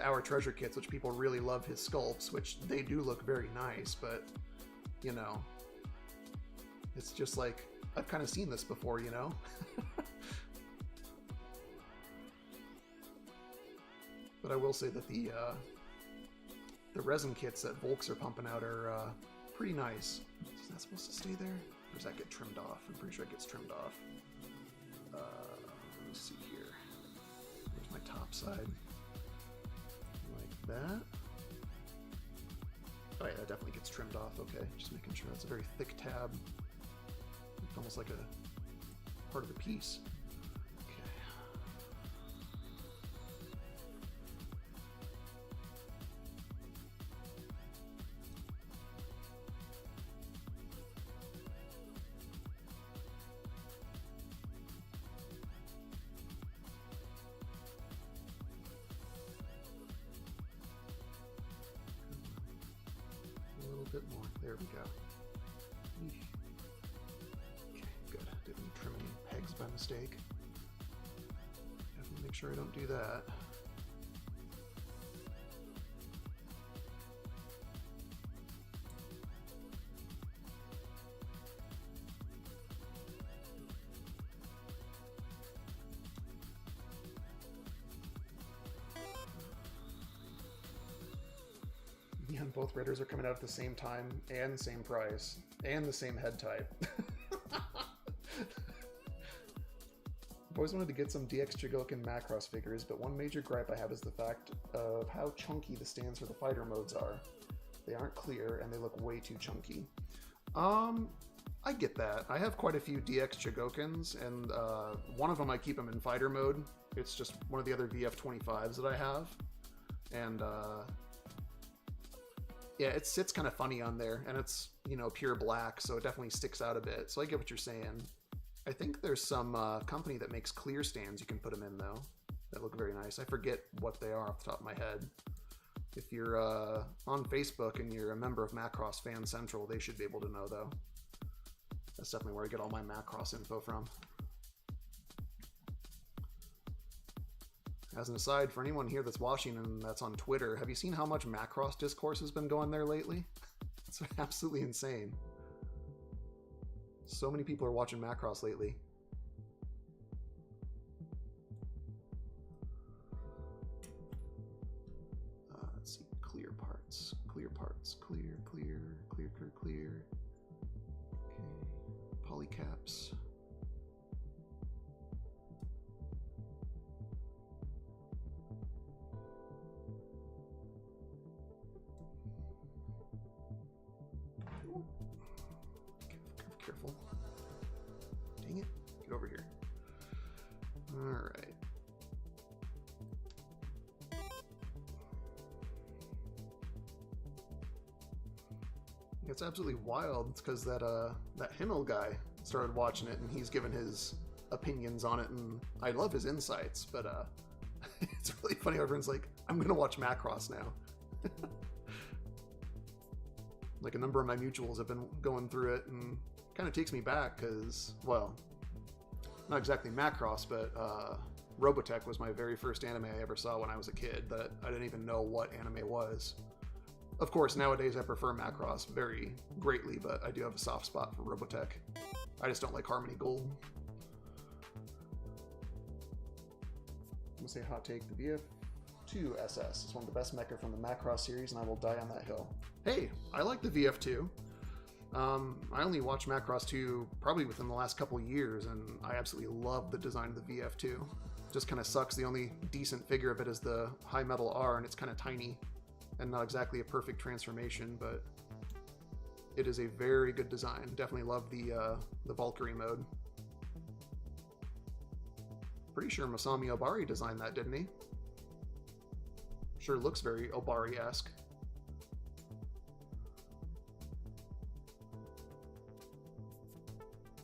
Our Treasure kits, which people really love his sculpts, which they do look very nice, but you know, it's just like, I've kind of seen this before, you know? But I will say that the resin kits that Volks are pumping out are pretty nice. Is that supposed to stay there? Or does that get trimmed off? I'm pretty sure it gets trimmed off. Let me see here. There's my top side. Like that. Oh yeah, that definitely gets trimmed off, okay. Just making sure that's a very thick tab. It's almost like a part of the piece. Okay. A little bit more. There we go. Eesh. Good. Didn't trim any pegs by mistake. Have to make sure I don't do that. Yeah, and both Raiders are coming out at the same time and same price and the same head type. I've always wanted to get some DX Chogokin Macross figures, but one major gripe I have is the fact of how chunky the stands for the fighter modes are. They aren't clear and they look way too chunky. I get that. I have quite a few DX Chogokins, and one of them I keep them in fighter mode. It's just one of the other VF25s that I have. And yeah, it sits kind of funny on there, and it's, you know, pure black, so it definitely sticks out a bit. So I get what you're saying. I think there's some company that makes clear stands you can put them in, though, that look very nice. I forget what they are off the top of my head. If you're on Facebook and you're a member of Macross Fan Central, they should be able to know, though. That's definitely where I get all my Macross info from. As an aside, for anyone here that's watching and that's on Twitter, have you seen how much Macross discourse has been going there lately? It's absolutely insane. So many people are watching Macross lately. Let's see, clear parts, clear parts, clear, clear, clear, clear, clear. Okay, polycaps. Careful. Dang it. Get over here. Alright. It's absolutely wild. It's because that Himmel guy started watching it and he's given his opinions on it, and I love his insights, but it's really funny. Everyone's like, I'm gonna watch Macross now. Like, a number of my mutuals have been going through it, and kind of takes me back because, well, not exactly Macross, but Robotech was my very first anime I ever saw when I was a kid that I didn't even know what anime was. Of course, nowadays I prefer Macross very greatly, but I do have a soft spot for Robotech. I just don't like Harmony Gold. I'm gonna say hot take, the VF2 SS is one of the best mecha from the Macross series, and I will die on that hill. Hey, I like the VF2. I only watched Macross 2 probably within the last couple years, and I absolutely love the design of the VF2. Just kind of sucks. The only decent figure of it is the high metal R, and it's kind of tiny and not exactly a perfect transformation, but it is a very good design. Definitely love the Valkyrie mode. Pretty sure Masami Obari designed that, didn't he? Sure looks very Obari-esque.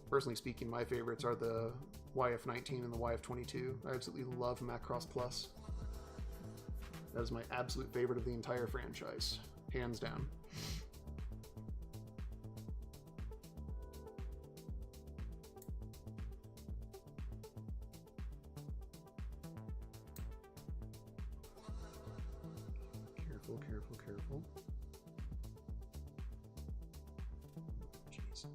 Personally speaking, my favorites are the YF19 and the YF22. I absolutely love Macross Plus. That is my absolute favorite of the entire franchise, hands down. Careful, careful, careful. Jeez.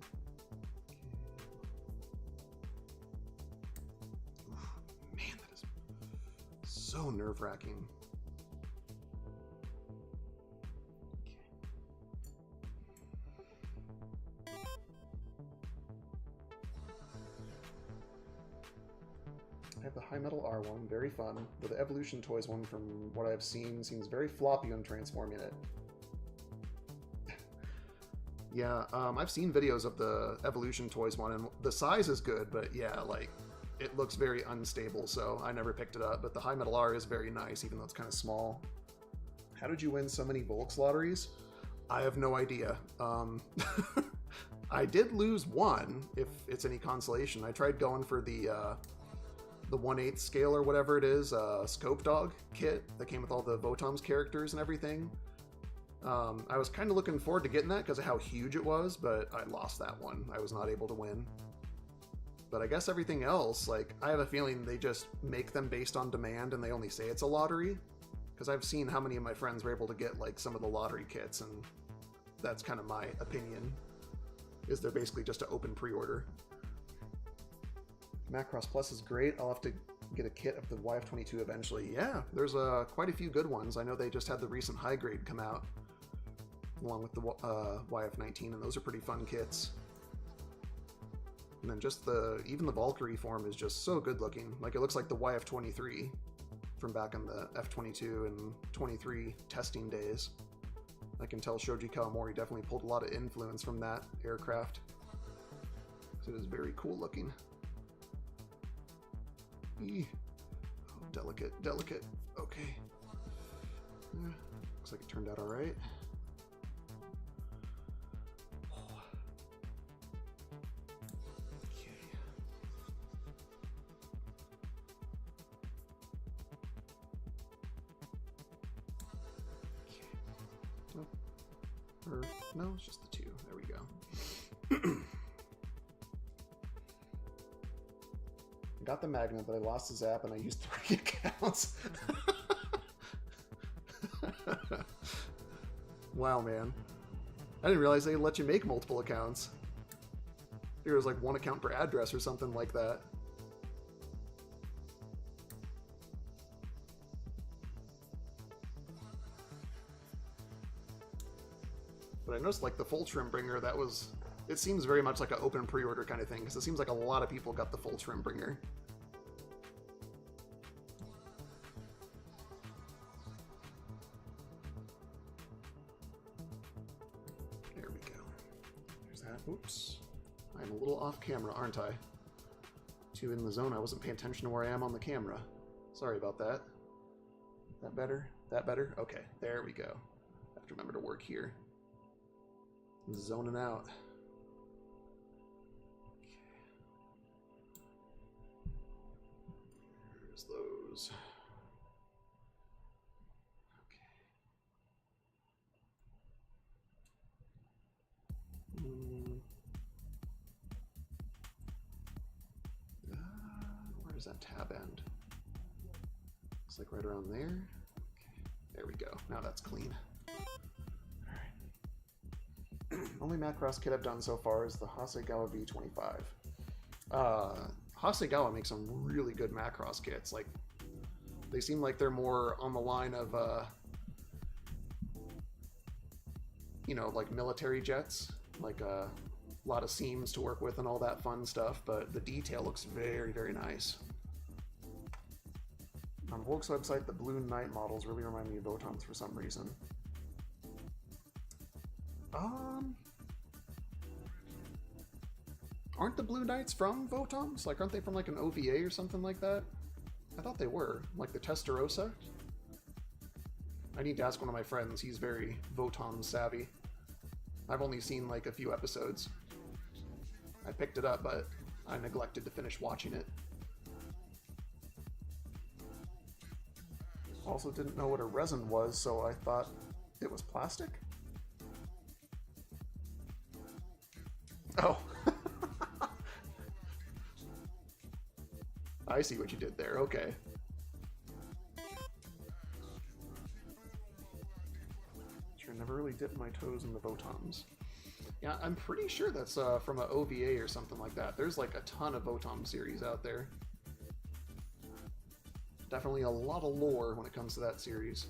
Man, that is so nerve-wracking. I have the High Metal R one, very fun, but the Evolution Toys one, from what I've seen, seems very floppy when transforming it. Yeah, I've seen videos of the Evolution Toys one, and the size is good, but yeah, like, it looks very unstable, so I never picked it up. But the High Metal R is very nice, even though it's kind of small. How did you win so many Volks lotteries? I have no idea. I did lose one, if it's any consolation. I tried going for the 1/8 scale or whatever it is, Scope Dog kit that came with all the Votom's characters and everything. I was kind of looking forward to getting that because of how huge it was, but I lost that one. I was not able to win. But I guess everything else, like, I have a feeling they just make them based on demand and they only say it's a lottery. Because I've seen how many of my friends were able to get, like, some of the lottery kits, and that's kind of my opinion, is they're basically just an open pre-order. Macross Plus is great. I'll have to get a kit of the YF22 eventually. Yeah, there's quite a few good ones. I know they just had the recent high grade come out, along with the YF19, and those are pretty fun kits. And then just even the Valkyrie form is just so good looking. Like, it looks like the YF23 from back in the F22 and 23 testing days. I can tell Shoji Kawamori definitely pulled a lot of influence from that aircraft. So it is very cool looking. Oh, delicate, delicate. Okay. Looks like it turned out all right. Or, no, it's just the two. There we go. I got the magnet, but I lost the zap and I used 3 accounts. Wow, man. I didn't realize they let you make multiple accounts. I figured it was like 1 account per address or something like that. But I noticed like the full trim bringer, that was, it seems very much like an open pre-order kind of thing, because it seems like a lot of people got the full trim bringer. There we go. There's that. Oops. I'm a little off camera, aren't I? Too in the zone. I wasn't paying attention to where I am on the camera. Sorry about that. That better? That better? Okay, there we go. I have to remember to work here. Zoning out. There's those. Okay. Where's that tab end? It's like right around there. Okay. There we go. Now that's clean. Only Macross kit I've done so far is the Hasegawa V25. Hasegawa makes some really good Macross kits. Like, they seem like they're more on the line of, you know, like military jets. Like a lot of seams to work with and all that fun stuff, but the detail looks very, very nice. On Volks' website, the Blue Knight models really remind me of Votons for some reason. Aren't the Blue Knights from Votons? Like, aren't they from like an OVA or something like that? I thought they were. Like the Testarossa? I need to ask one of my friends. He's very Voton savvy. I've only seen like a few episodes. I picked it up, but I neglected to finish watching it. Also didn't know what a resin was, so I thought it was plastic? Oh. I see what you did there, okay. Sure, never really dipped my toes in the Votons. Yeah, I'm pretty sure that's from an OVA or something like that. There's like a ton of Votom series out there. Definitely a lot of lore when it comes to that series.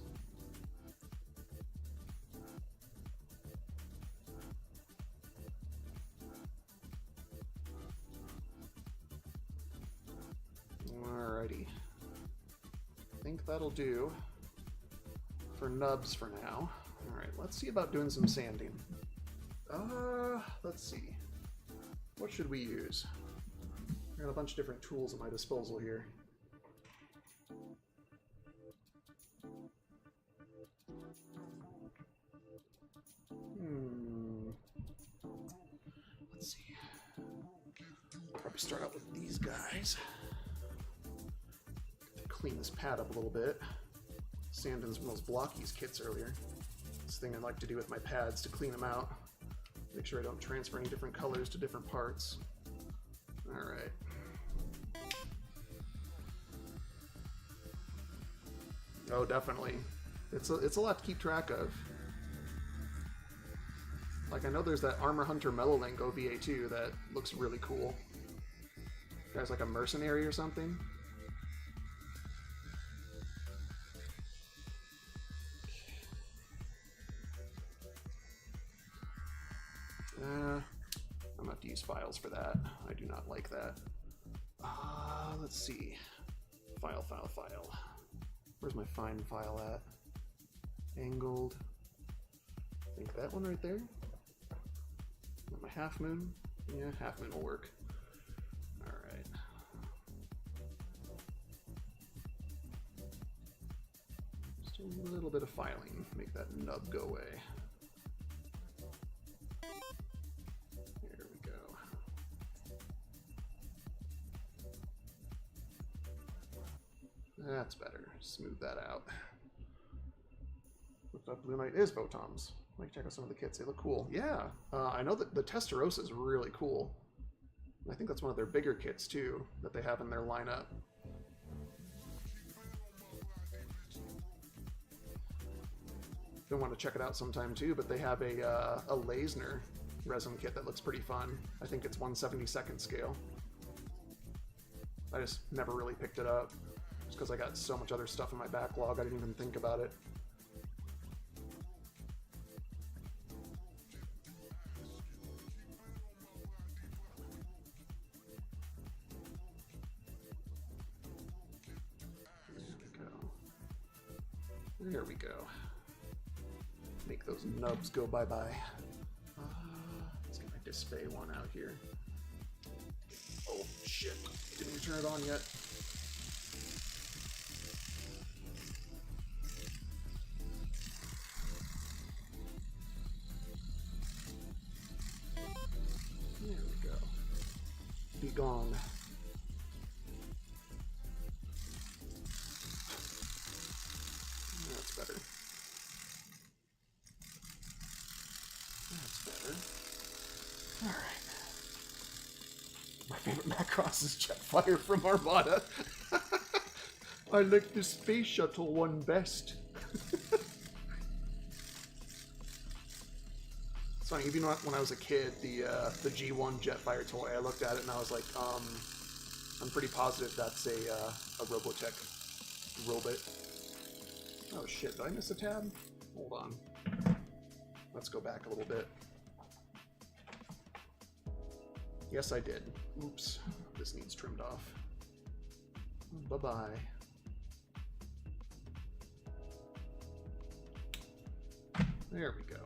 Alrighty. I think that'll do for nubs for now. Alright, let's see about doing some sanding. Let's see. What should we use? I got a bunch of different tools at my disposal here. Let's see. Probably start out with these guys. Clean this pad up a little bit. Sanding some of those blockies kits earlier. This thing I like to do with my pads to clean them out. Make sure I don't transfer any different colors to different parts. Alright. Oh, definitely. It's a lot to keep track of. Like, I know there's that Armor Hunter Mellowlink OVA too that looks really cool. Guy's like a mercenary or something. I'm gonna have to use files for that. I do not like that. Let's see. File. Where's my fine file at? Angled. I think that one right there. Got my half moon. Yeah, half moon will work. Alright. Just a little bit of filing. Make that nub go away. There we go. That's better. Smooth that out. Looked up Blue Knight is Votons. Like, check out some of the kits. They look cool. Yeah, I know that the Testarossa is really cool. I think that's one of their bigger kits too that they have in their lineup. Don't want to check it out sometime too, but they have a Lasner resin kit that looks pretty fun. I think it's 1/72nd scale. I just never really picked it up just because I got so much other stuff in my backlog I didn't even think about it. There we go. Make those nubs go bye-bye. Let's get my display one out here. Oh, shit. Didn't even turn it on yet. There we go. Be gone. That's better. That's better. All right. My favorite Macross is Jetfire from Armada. I like the space shuttle one best. It's funny, even when I was a kid, the G1 Jetfire toy, I looked at it and I was like, I'm pretty positive that's a Robotech robot. Oh shit, did I miss a tab? Hold on. Let's go back a little bit. Yes, I did. Oops. This needs trimmed off. Bye-bye. There we go.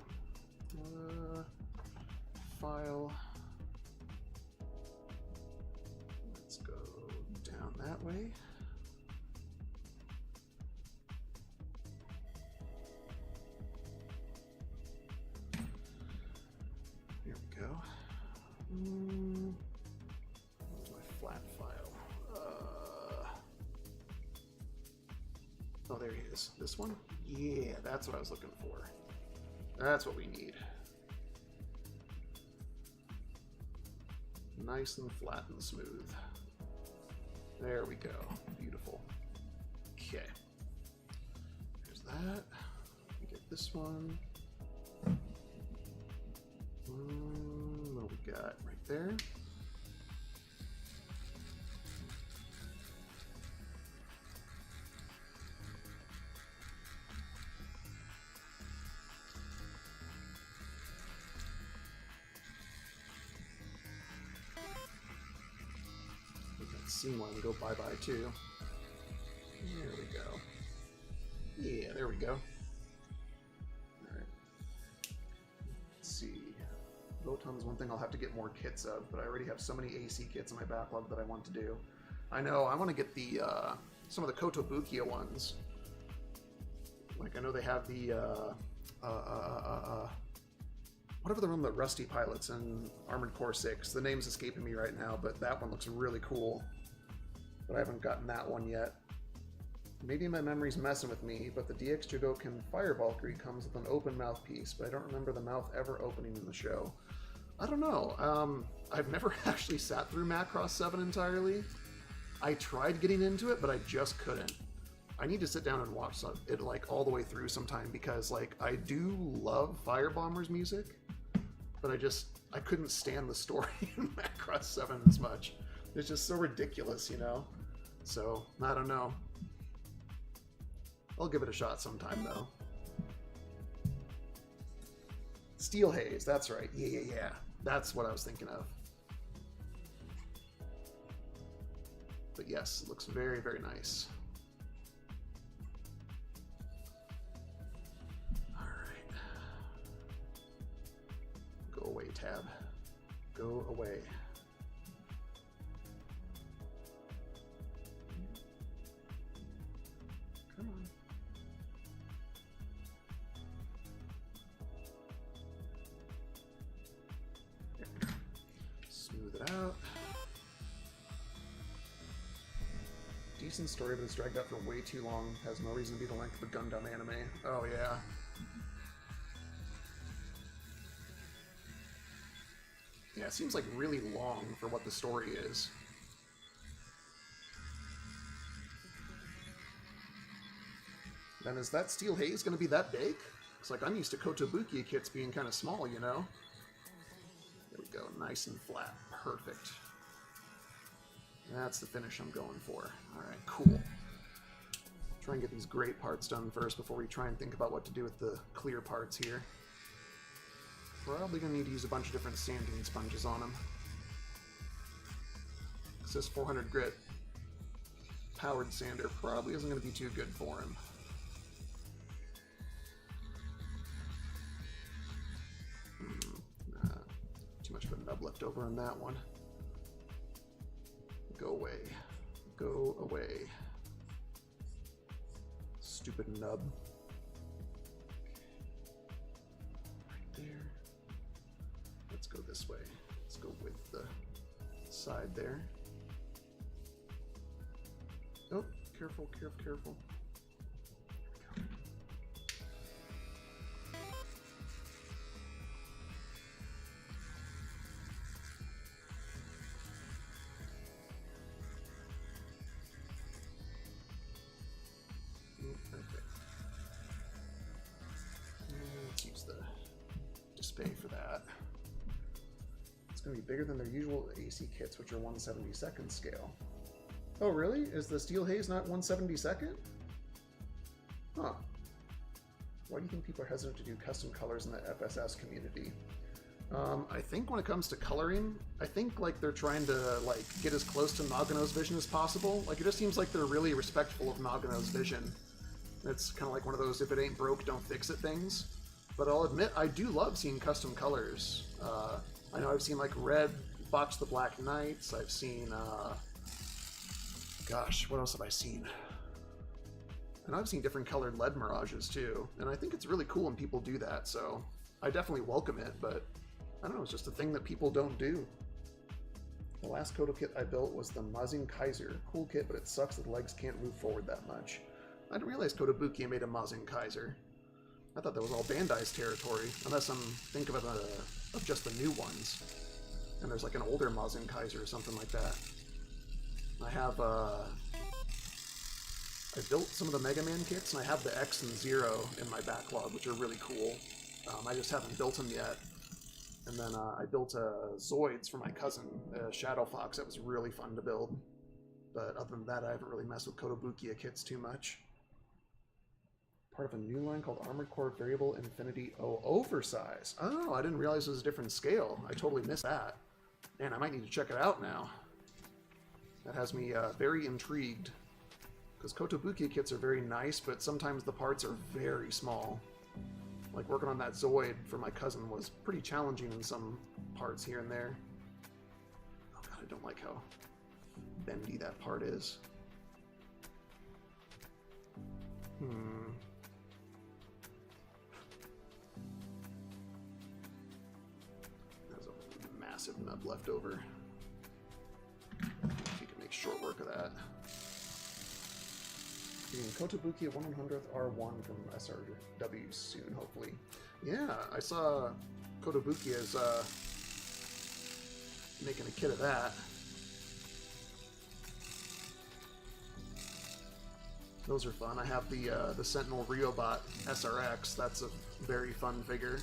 File. Let's go down that way. Here we go. Where's my flat file? Oh, there he is. This one? Yeah, that's what I was looking for. That's what we need. Nice and flat and smooth. There we go. Beautiful. Okay. There's that. Get this one. What do we got right there? Scene one go bye-bye too. There we go. Yeah, there we go. Alright. Let's see. Rotom's one thing I'll have to get more kits of, but I already have so many AC kits in my backlog that I want to do. I know, I want to get the some of the Kotobukiya ones. Like, I know they have the whatever the one that Rusty pilots in Armored Core 6. The name's escaping me right now, but that one looks really cool. But I haven't gotten that one yet. Maybe my memory's messing with me, but the DX Jogokin Fire Valkyrie comes with an open mouthpiece, but I don't remember the mouth ever opening in the show. I don't know. I've never actually sat through Macross 7 entirely. I tried getting into it, but I just couldn't. I need to sit down and watch it like all the way through sometime, because like I do love Firebomber's music, but I couldn't stand the story in Macross 7 as much. It's just so ridiculous, you know? So, I don't know. I'll give it a shot sometime, though. Steel Haze, that's right. Yeah. That's what I was thinking of. But yes, it looks very, very nice. Alright. Go away, tab. Go away. Come on. There. Smooth it out. Decent story, but it's dragged out for way too long. Has no reason to be the length of a Gundam anime. Oh yeah. Yeah, it seems like really long for what the story is. Then is that steel haze going to be that big? Looks like I'm used to Kotobukiya kits being kind of small, you know? There we go, nice and flat, perfect. That's the finish I'm going for. All right, cool. Try and get these great parts done first before we try and think about what to do with the clear parts here. Probably going to need to use a bunch of different sanding sponges on them. Because this 400 grit powered sander probably isn't going to be too good for him. Too much of a nub left over on that one. Go away. Go away. Stupid nub. Right there. Let's go this way. Let's go with the side there. Oh, careful, careful, careful. Let's use the display for that. It's going to be bigger than their usual AC kits, which are 1/72nd scale. Oh, really? Is the steel haze not 1/72nd? Huh. Why do you think people are hesitant to do custom colors in the FSS community? I think when it comes to coloring, I think like they're trying to like get as close to Nagano's vision as possible. Like it just seems like they're really respectful of Nagano's vision. It's kind of like one of those if it ain't broke, don't fix it things. But I'll admit, I do love seeing custom colors. I know I've seen like red Botch the Black Knights. I've seen, gosh, what else have I seen? And I've seen different colored LED mirages too. And I think it's really cool when people do that. So I definitely welcome it, but I don't know, it's just a thing that people don't do. The last Koto kit I built was the Mazin Kaiser. Cool kit, but it sucks that the legs can't move forward that much. I didn't realize Kotobukiya made a Mazin Kaiser. I thought that was all Bandai's territory, unless I'm thinking of just the new ones. And there's like an older Mazin Kaiser or something like that. I have, I built some of the Mega Man kits, and I have the X and Zero in my backlog, which are really cool. I just haven't built them yet. And then I built Zoids for my cousin, Shadow Fox. That was really fun to build. But other than that, I haven't really messed with Kotobukiya kits too much. Part of a new line called Armored Core Variable Infinity Oversize. Oh, I didn't realize it was a different scale. I totally missed that. Man, I might need to check it out now. That has me very intrigued. Because Kotobukiya kits are very nice, but sometimes the parts are very small. Like working on that Zoid for my cousin was pretty challenging in some parts here and there. Oh god, I don't like how bendy that part is. There's a massive nub left over. If you can make short work of that. Kotobukiya 100th R1 from SRW soon, hopefully. Yeah, I saw Kotobukiya's making a kit of that. Those are fun. I have the Sentinel Ryobot SRX. That's a very fun figure,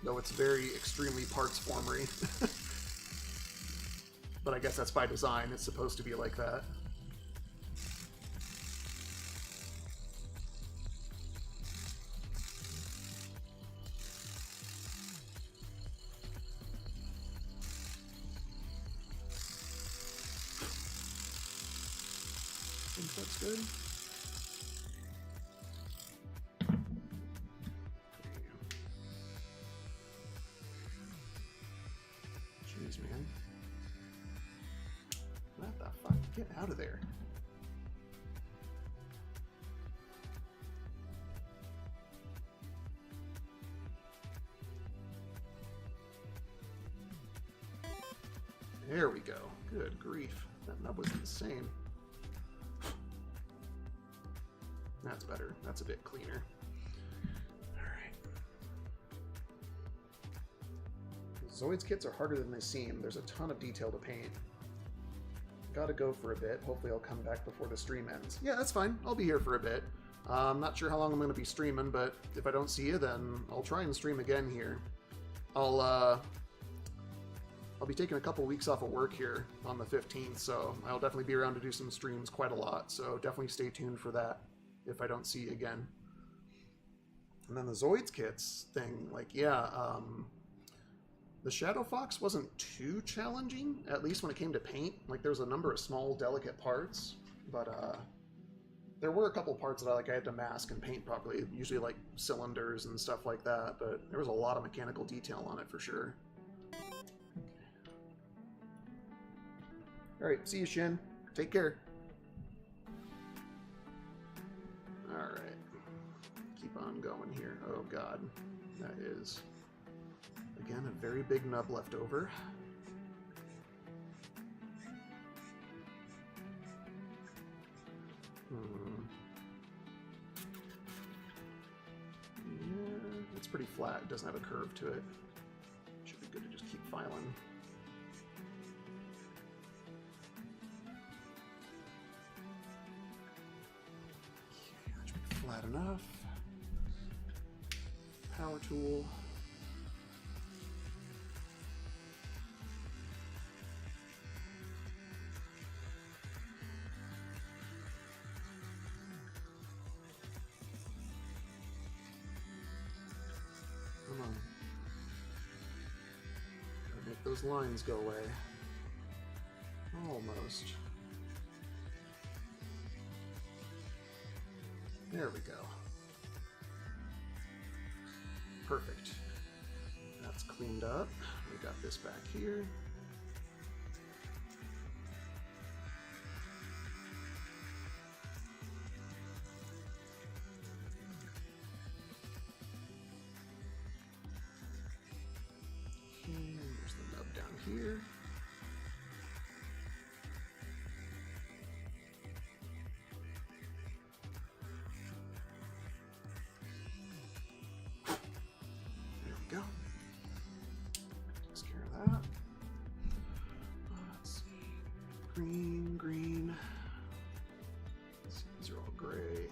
though it's very extremely parts formery. But I guess that's by design. It's supposed to be like that. That's good. Jeez, man. What the fuck? Get out of there. There we go. Good grief. That nub was insane. That's better. That's a bit cleaner. Alright. Zoids kits are harder than they seem. There's a ton of detail to paint. Gotta go for a bit. Hopefully I'll come back before the stream ends. Yeah, that's fine. I'll be here for a bit. I'm not sure how long I'm going to be streaming, but if I don't see you, then I'll try and stream again here. I'll be taking a couple weeks off of work here on the 15th, so I'll definitely be around to do some streams quite a lot, so definitely stay tuned for that if I don't see you again. And then the Zoids kits thing, like, yeah, the Shadow Fox wasn't too challenging, at least when it came to paint. Like, there was a number of small, delicate parts, but there were a couple parts that I had to mask and paint properly, usually like cylinders and stuff like that, but there was a lot of mechanical detail on it for sure. Alright, see you, Shin. Take care. Alright. Keep on going here. Oh god. That is, again, a very big nub left over. Yeah, it's pretty flat. It doesn't have a curve to it. Should be good to just keep filing. Okay, that should be flat enough. Power tool. Come on. Gotta make those lines go away. Almost. There we go. Perfect. That's cleaned up. We got this back here. There's the nub down here. Go. Takes care of that. Let's see. Green, green. These are all gray.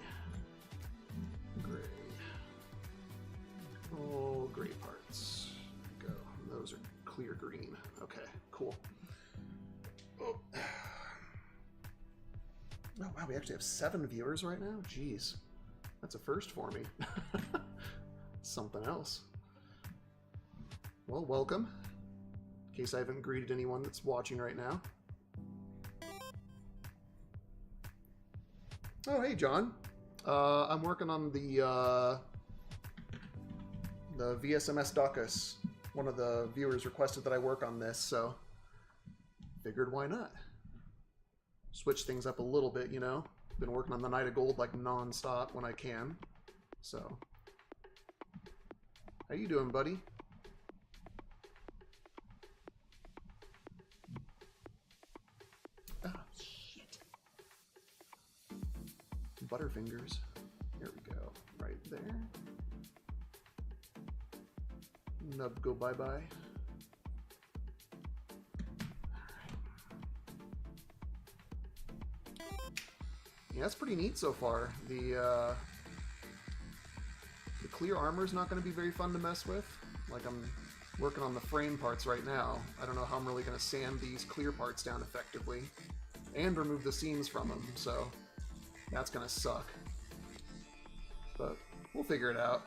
Gray. All gray parts. There we go. Those are clear green. Okay, cool. Oh. Oh, wow, we actually have 7 viewers right now? Jeez. That's a first for me. Something else. Well, welcome. In case I haven't greeted anyone that's watching right now. Oh, hey, John. I'm working on the VSMS Daccas. One of the viewers requested that I work on this, so figured why not. Switch things up a little bit, you know. Been working on the Night of Gold like non-stop when I can. So, how you doing, buddy? Oh, shit. Butterfingers. There we go. Right there. Nub go bye-bye. Alright. Yeah, that's pretty neat so far. The clear armor's not going to be very fun to mess with. Like, I'm working on the frame parts right now. I don't know how I'm really going to sand these clear parts down effectively and remove the seams from them, so that's going to suck. But we'll figure it out.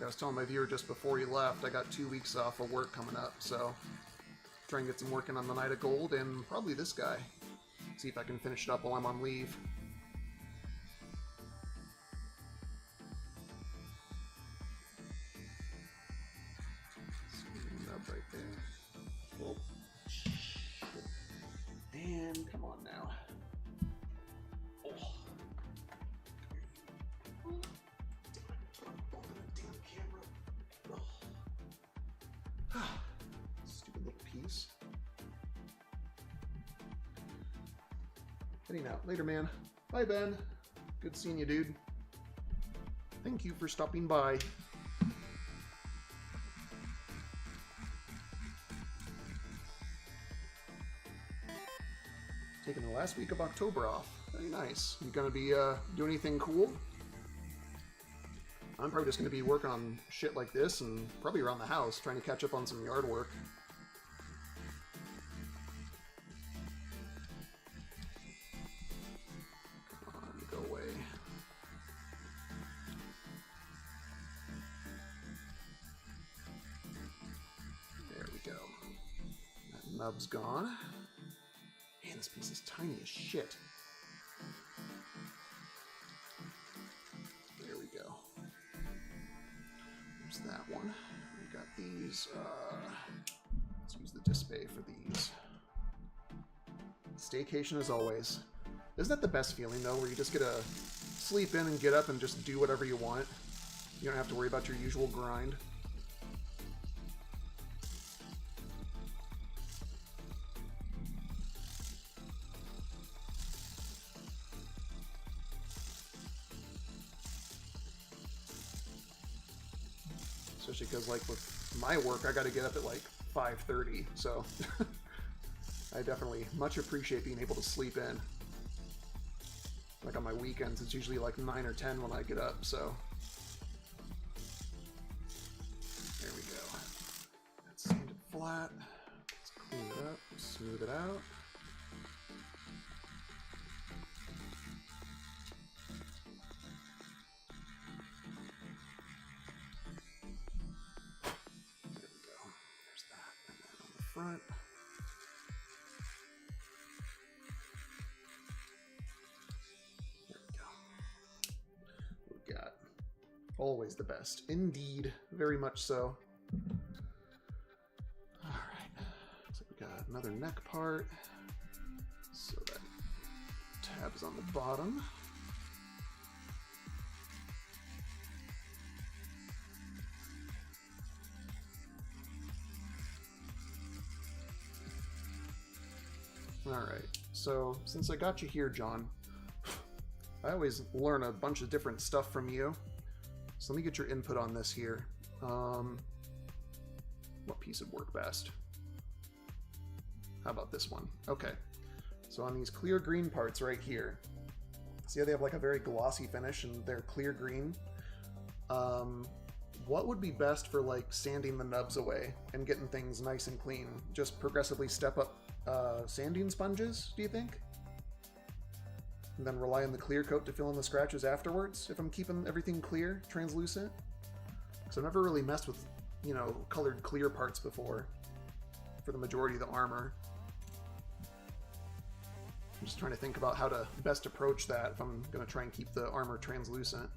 I was telling my viewer just before he left, I got 2 weeks off of work coming up, so try and get some working on the Night of Gold and probably this guy. See if I can finish it up while I'm on leave. Nub right there. Oh. And come on now. Oh. Stupid little piece. Heading out. Later, man. Bye, Ben. Good seeing you, dude. Thank you for stopping by. Taking the last week of October off. Very nice. You gonna be doing anything cool? I'm probably just gonna be working on shit like this and probably around the house, trying to catch up on some yard work. Come on, go away. There we go. That nub's gone. Man, this piece is tiny as shit. There we go. There's that one. We got these. Let's use the disc bay for these. Staycation as always. Isn't that the best feeling though, where you just get to sleep in and get up and just do whatever you want? You don't have to worry about your usual grind. Especially because, like, with my work, I got to get up at, like, 5:30, so I definitely much appreciate being able to sleep in. Like, on my weekends, it's usually, like, 9 or 10 when I get up, so... There we go. That's sanded flat. Let's clean it up, smooth it out. Front. There we go. We've got always the best. Indeed. Very much so. Alright. Looks like we got another neck part. So that tab is on the bottom. Alright, so since I got you here, John, I always learn a bunch of different stuff from you. So let me get your input on this here. What piece would work best? How about this one? Okay, so on these clear green parts right here, see how they have like a very glossy finish and they're clear green? What would be best for like sanding the nubs away and getting things nice and clean? Just progressively step up sanding sponges, do you think? And then rely on the clear coat to fill in the scratches afterwards, if I'm keeping everything clear, translucent? Because I've never really messed with, you know, colored clear parts before for the majority of the armor. I'm just trying to think about how to best approach that if I'm going to try and keep the armor translucent.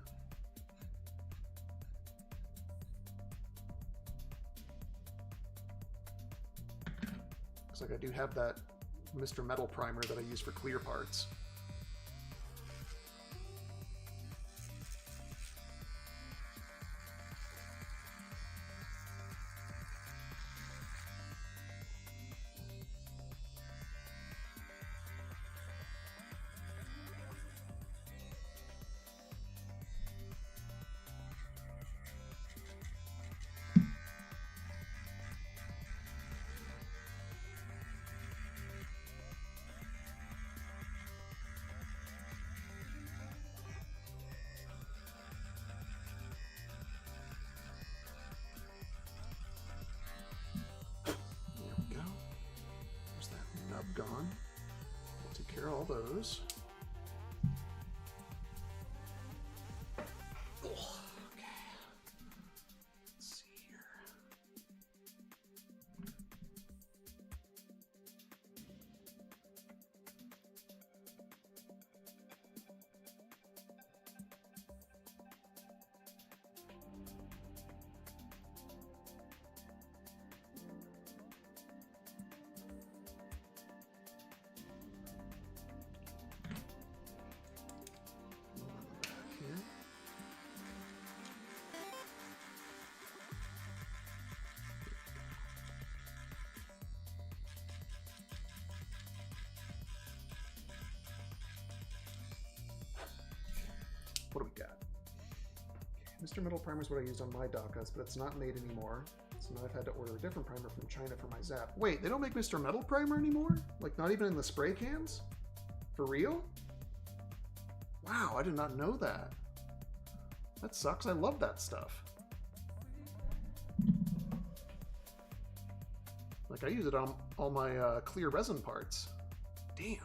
Looks like I do have that Mr. Metal primer that I use for clear parts. Gone. We'll take care of all those. Okay. Let's see here. What do we got? Mr. Metal Primer is what I used on my Daccas, but it's not made anymore. So now I've had to order a different primer from China for my Zap. Wait, they don't make Mr. Metal Primer anymore? Like, not even in the spray cans? For real? Wow, I did not know that. That sucks. I love that stuff. Like, I use it on all my clear resin parts. Damn.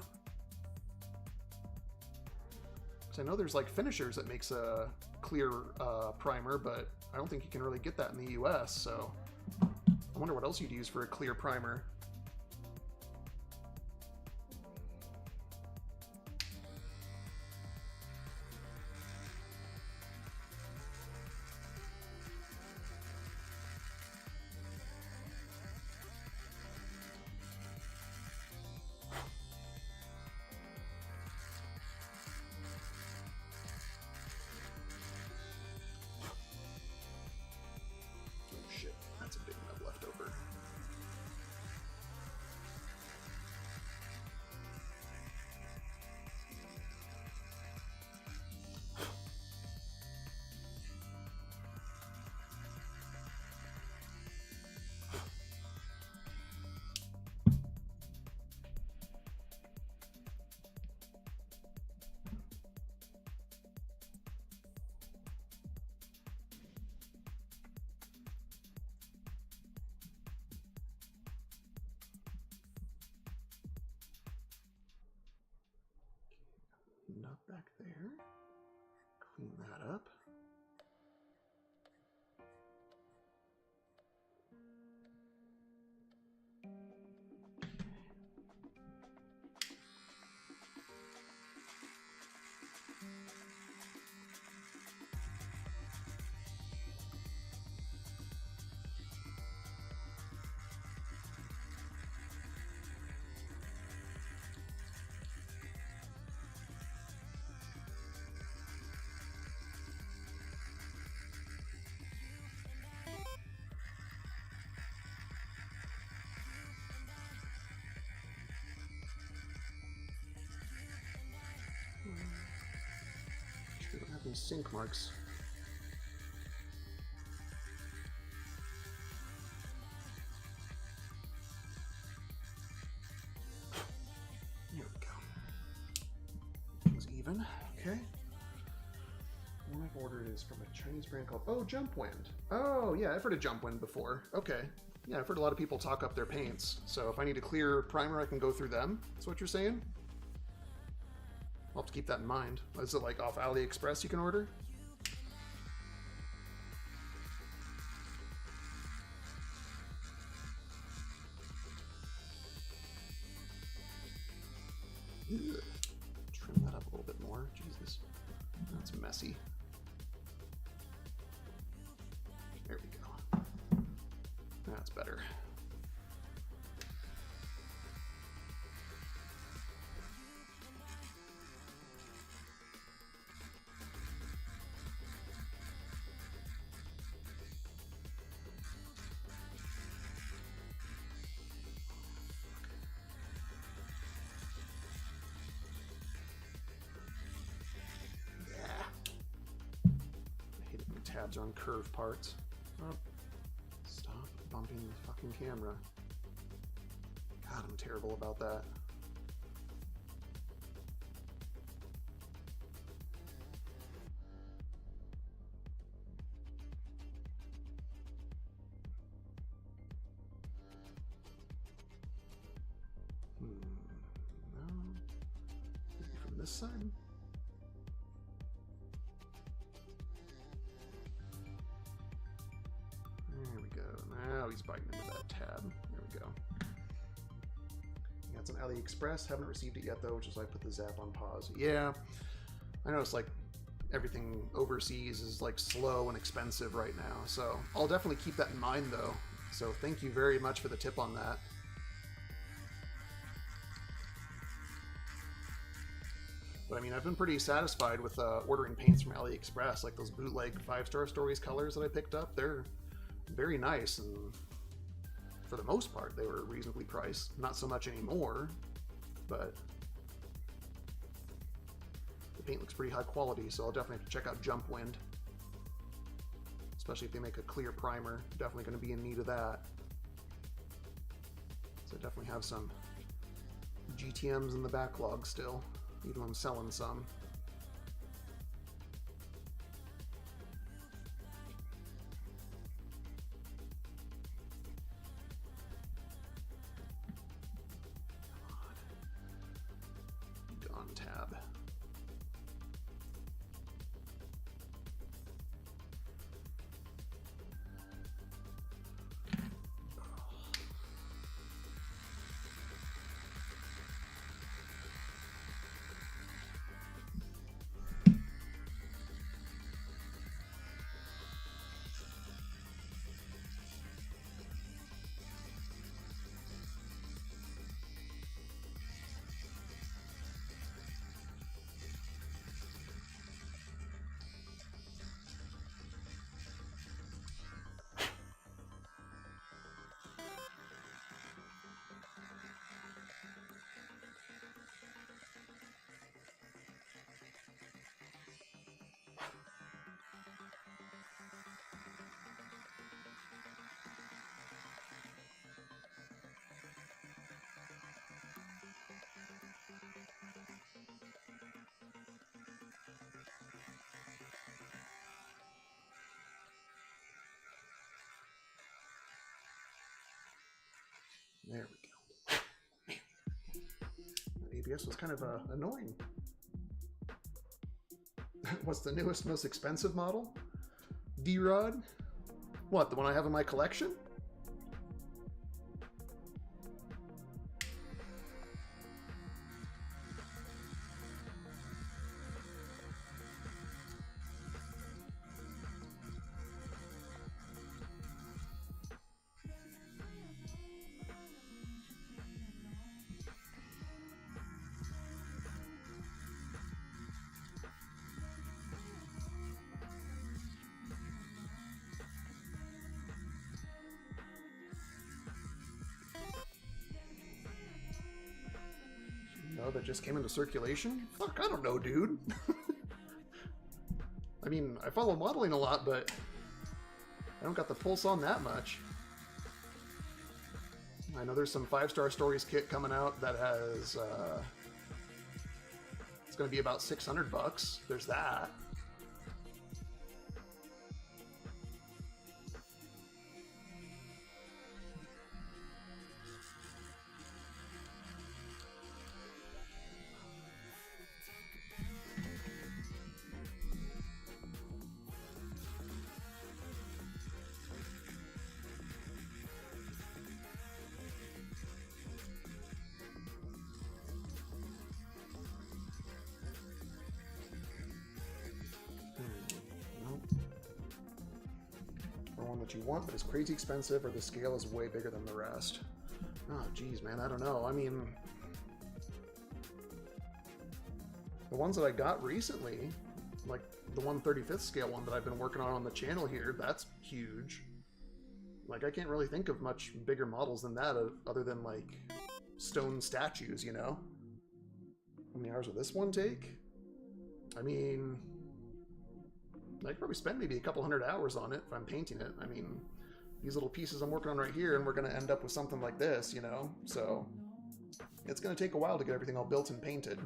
Because I know there's like finishers that makes a clear primer, but I don't think you can really get that in the US, so I wonder what else you'd use for a clear primer. That's a big nub left over. Nut back there. Clean that up. We don't have any sink marks. Here we go. Things even. Okay. One I've ordered is from a Chinese brand called Jump Wind. Oh yeah, I've heard of Jump Wind before. Okay. Yeah, I've heard a lot of people talk up their paints. So if I need a clear primer, I can go through them. That's what you're saying? I'll have to keep that in mind. Is it like off AliExpress you can order? Ugh. Trim that up a little bit more. Jesus, that's messy. There we go. That's better. Tabs on curved parts. Oh, stop bumping the fucking camera. God, I'm terrible about that. No. Maybe from this side? Now he's biting into that tab. There we go. Yeah, it's on AliExpress. Haven't received it yet though, which is why I put the Zap on pause. Yeah, I noticed like everything overseas is like slow and expensive right now. So I'll definitely keep that in mind though. So thank you very much for the tip on that. But I mean, I've been pretty satisfied with ordering paints from AliExpress, like those bootleg 5-star stories colors that I picked up. They're very nice, and for the most part they were reasonably priced. Not so much anymore, but the paint looks pretty high quality, so I'll definitely have to check out Jump Wind, especially if they make a clear primer. Definitely going to be in need of that. So I definitely have some GTMs in the backlog still. even though I'm selling some. Gone tab. There we go. Man, ABS was kind of annoying. What's the newest, most expensive model? D-Rod? What, the one I have in my collection? That just came into circulation? Fuck, I don't know, dude. I mean, I follow modeling a lot, but I don't got the pulse on that much. I know there's some 5-star stories kit coming out that has, it's going to be about $600. There's that. That you want, but it's crazy expensive, or the scale is way bigger than the rest. Oh, geez, man, I don't know. I mean, the ones that I got recently, like the 1/35th scale one that I've been working on the channel here, that's huge. Like, I can't really think of much bigger models than that, other than like stone statues, you know? How many hours will this one take? I mean, I could probably spend maybe a couple hundred hours on it if I'm painting it. I mean, these little pieces I'm working on right here, and we're going to end up with something like this, you know? So it's going to take a while to get everything all built and painted.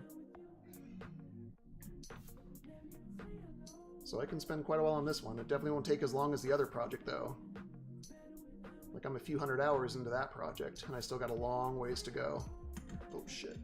So I can spend quite a while on this one. It definitely won't take as long as the other project, though. Like, I'm a few hundred hours into that project, and I still got a long ways to go. Oh, shit.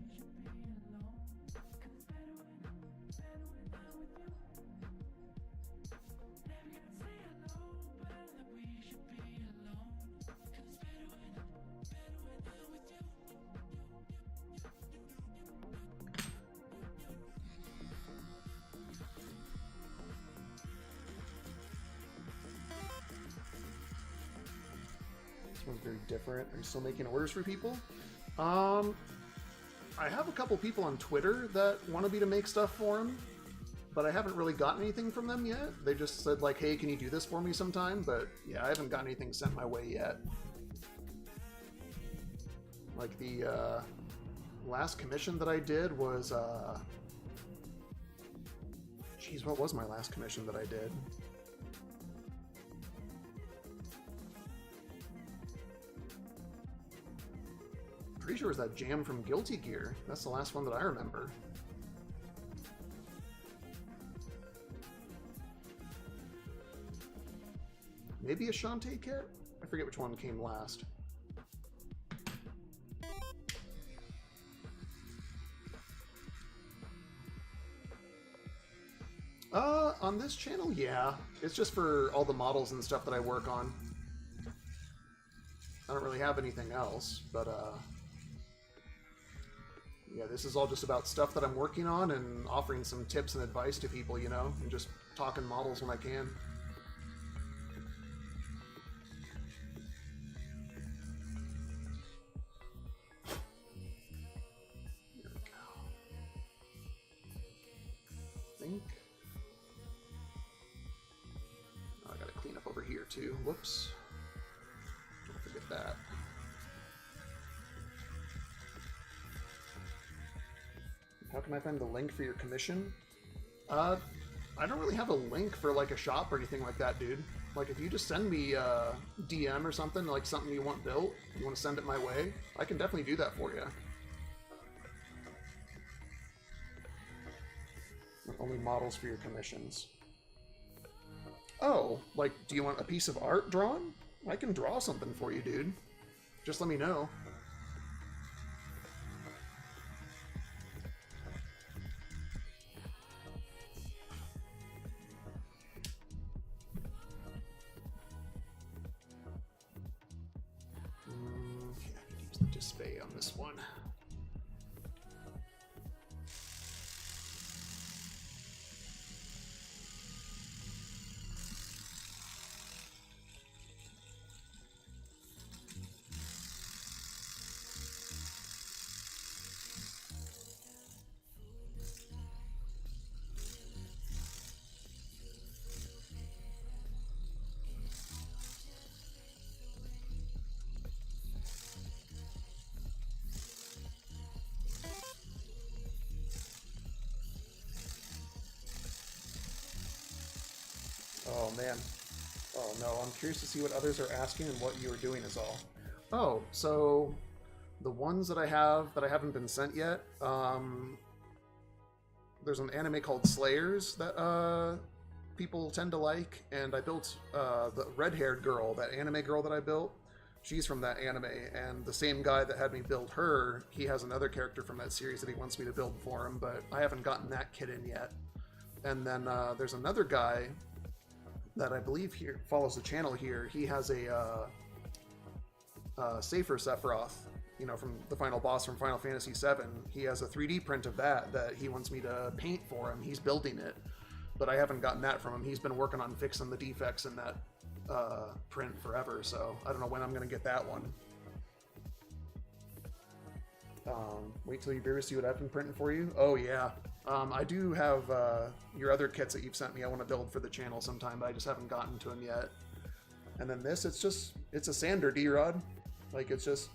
One's very different. Are you still making orders for people? I have a couple people on Twitter that want me to make stuff for them, but I haven't really gotten anything from them yet. They just said, like, hey, can you do this for me sometime? But yeah, I haven't gotten anything sent my way yet. Like, the last commission that I did was geez, what was my last commission that I did? Pretty sure it was that jam from Guilty Gear. That's the last one that I remember. Maybe a Shantae kit? I forget which one came last. On this channel, yeah. It's just for all the models and stuff that I work on. I don't really have anything else, but yeah, this is all just about stuff that I'm working on and offering some tips and advice to people, you know, and just talking models when I can. There we go. I think. Oh, I gotta clean up over here too. Whoops. Don't forget that. How can I find the link for your commission? I don't really have a link for like a shop or anything like that, dude. Like if you just send me a DM or something, like something you want built, you want to send it my way, I can definitely do that for you. Only models for your commissions. Oh, like do you want a piece of art drawn? I can draw something for you, dude. Just let me know. Display on this one. Oh man. Oh no, I'm curious to see what others are asking and what you are doing is all. Oh, so the ones that I have that I haven't been sent yet, there's an anime called Slayers that people tend to like, and I built the red-haired girl, that anime girl that I built. She's from that anime, and the same guy that had me build her, he has another character from that series that he wants me to build for him, but I haven't gotten that kit in yet. And then there's another guy that I believe here follows the channel here. He has a Safer Sephiroth, you know, from the final boss from Final Fantasy VII. He has a 3D print of that he wants me to paint for him. He's building it, but I haven't gotten that from him. He's been working on fixing the defects in that print forever, so I don't know when I'm gonna get that one. Wait till you beer to see what I've been printing for you. Oh yeah. I do have your other kits that you've sent me. I want to build for the channel sometime, but I just haven't gotten to them yet. And then this, it's a sander D-Rod. Like it just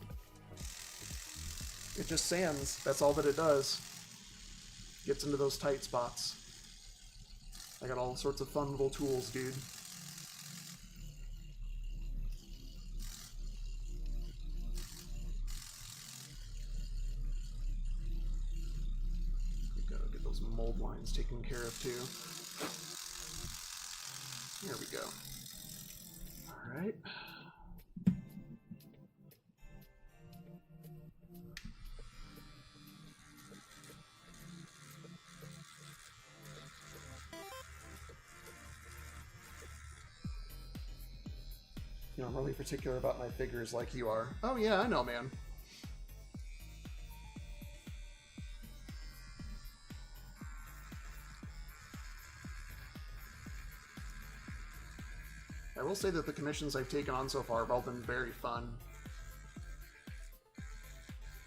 sands. That's all that it does. Gets into those tight spots. I got all sorts of fun little tools, dude. Mold lines taken care of too. There we go. All right. You know, I'm really particular about my figures like you are. Oh yeah, I know, man. I will say that the commissions I've taken on so far have all been very fun.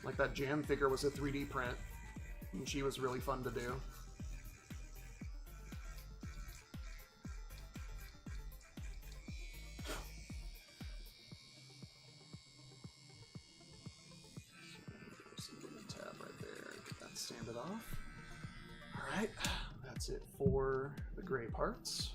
Like that Jam figure was a 3D print, and she was really fun to do. Tab right there, get that sanded off. All right, that's it for the gray parts.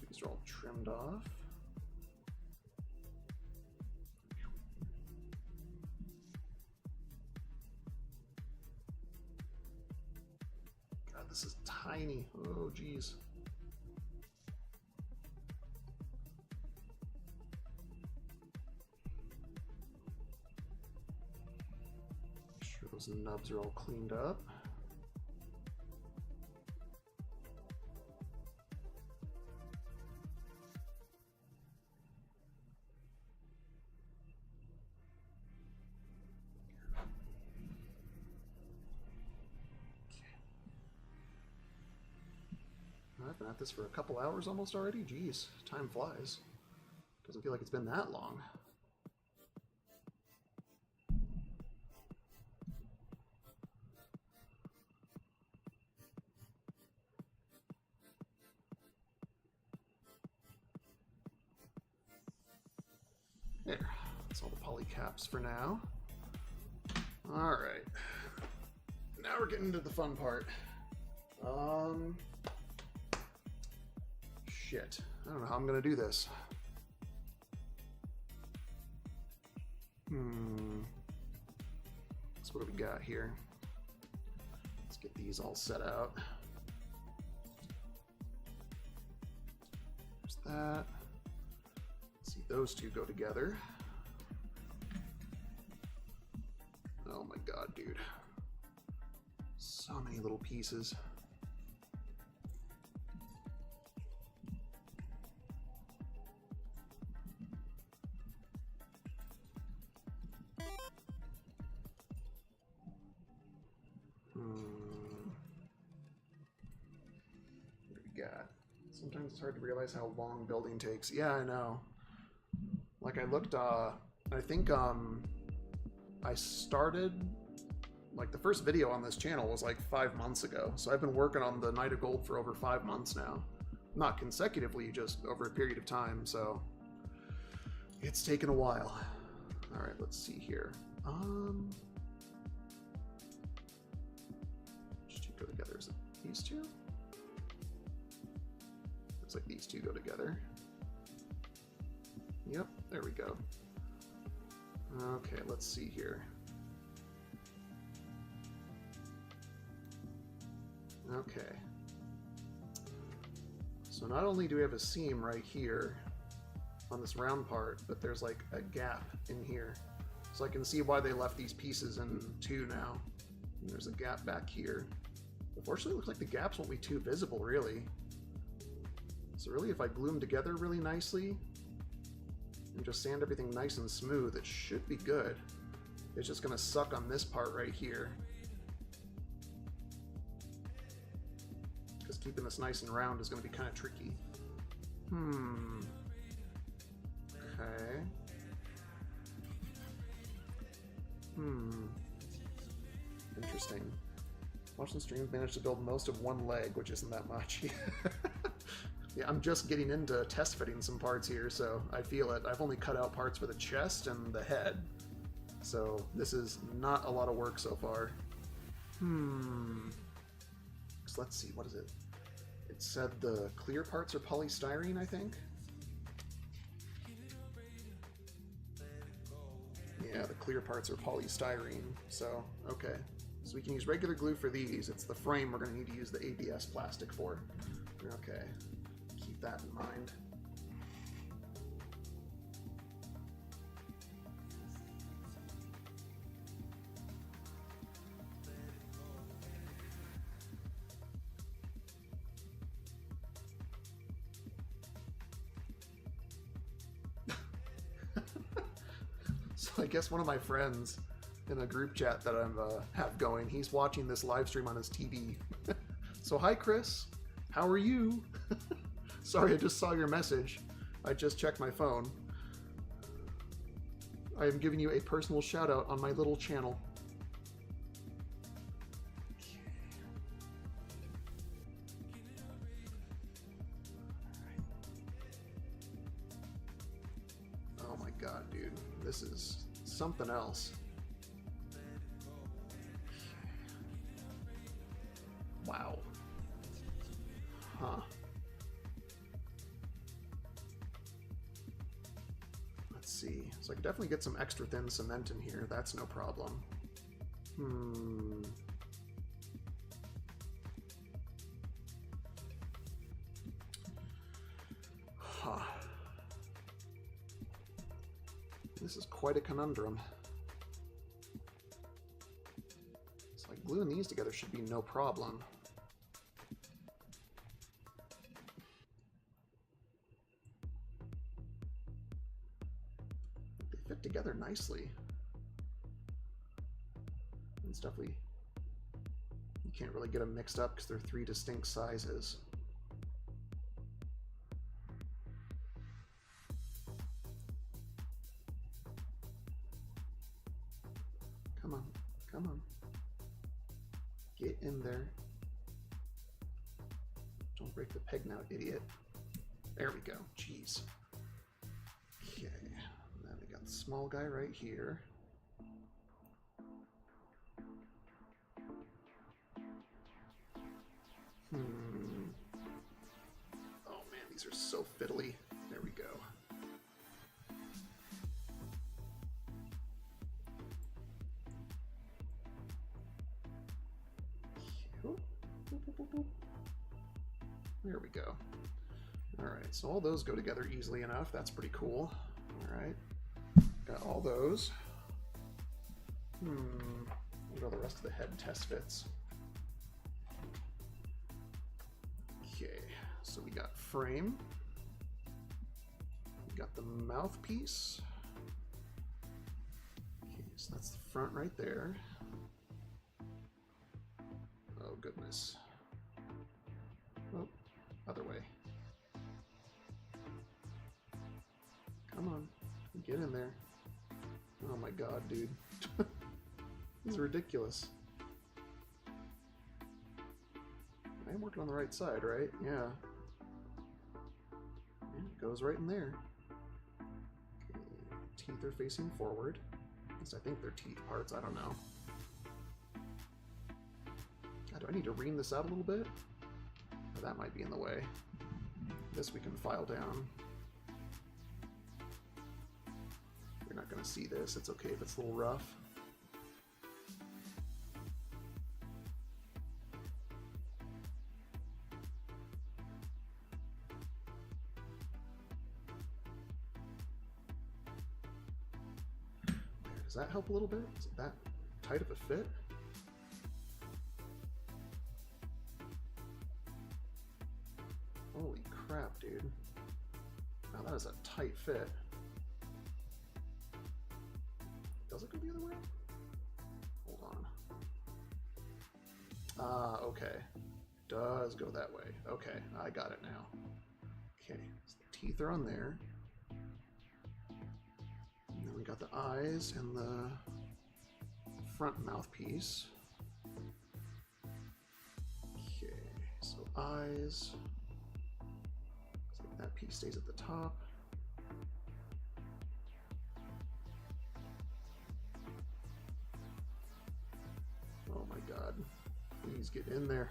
These are all trimmed off. this is tiny. Oh, geez. Make sure those nubs are all cleaned up. I've been at this for a couple hours almost already. Jeez, time flies. Doesn't feel like it's been that long. There, that's all the poly caps for now. All right, now we're getting to the fun part. Shit, I don't know how I'm gonna do this. So what do we got here? Let's get these all set out. There's that. Let's see, those two go together. Oh my god, dude. So many little pieces. Sometimes it's hard to realize how long building takes. Yeah, I know. Like I looked, I think I started, like the first video on this channel was like 5 months ago. So I've been working on the Night of Gold for over 5 months now. Not consecutively, just over a period of time. So it's taken a while. All right, let's see here. Which two go together? Is it these two? Like these two go together. Yep, there we go. Okay, let's see here. Okay. So not only do we have a seam right here on this round part, but there's like a gap in here. So I can see why they left these pieces in two now. And there's a gap back here. Unfortunately, it looks like the gaps won't be too visible, really. So really, if I glue them together really nicely and just sand everything nice and smooth, it should be good. It's just going to suck on this part right here. Because keeping this nice and round is going to be kind of tricky. Okay. Interesting. Watching streams managed to build most of one leg, which isn't that much. Yeah, I'm just getting into test fitting some parts here, so I feel it. I've only cut out parts for the chest and the head, so this is not a lot of work so far. So let's see, what is it? It said the clear parts are polystyrene, I think? Yeah, the clear parts are polystyrene, so, okay. So we can use regular glue for these. It's the frame we're going to need to use the ABS plastic for. Okay. That in mind. So I guess one of my friends in a group chat that I have going, he's watching this live stream on his TV. So hi Chris, how are you? Sorry, I just saw your message. I just checked my phone. I am giving you a personal shout out on my little channel. Oh my god, dude. This is something else. Wow. Huh. See. So I could definitely get some extra thin cement in here. That's no problem. This is quite a conundrum. So like gluing these together should be no problem. They fit together nicely. It's definitely, you can't really get them mixed up because they're 3 distinct sizes. Come on, come on. Get in there. Don't break the peg now, idiot. There we go. Jeez. Okay. And then we got the small guy right here. Oh man, these are so fiddly. There we go. There we go. All right, so all those go together easily enough. That's pretty cool. All right, got all those. What are the rest of the head test fits? Okay, so we got frame. We got the mouthpiece. Okay, so that's the front right there. Oh goodness. Oh, other way. Come on, get in there. Oh my god, dude. This is ridiculous. I'm working on the right side, right? Yeah. And it goes right in there. Okay. Teeth are facing forward. At least I think they're teeth parts, I don't know. God, do I need to ream this out a little bit? Or that might be in the way. This we can file down. You're not gonna see this, it's okay if it's a little rough. Does that help a little bit? Is it that tight of a fit? Holy crap, dude. Now that is a tight fit. Does it go the other way? Hold on. Ah, okay. Does go that way. Okay, I got it now. Okay, so the teeth are on there. And then we got the eyes and the front mouthpiece. Okay, so eyes. Looks like that piece stays at the top. Oh my god. Please get in there.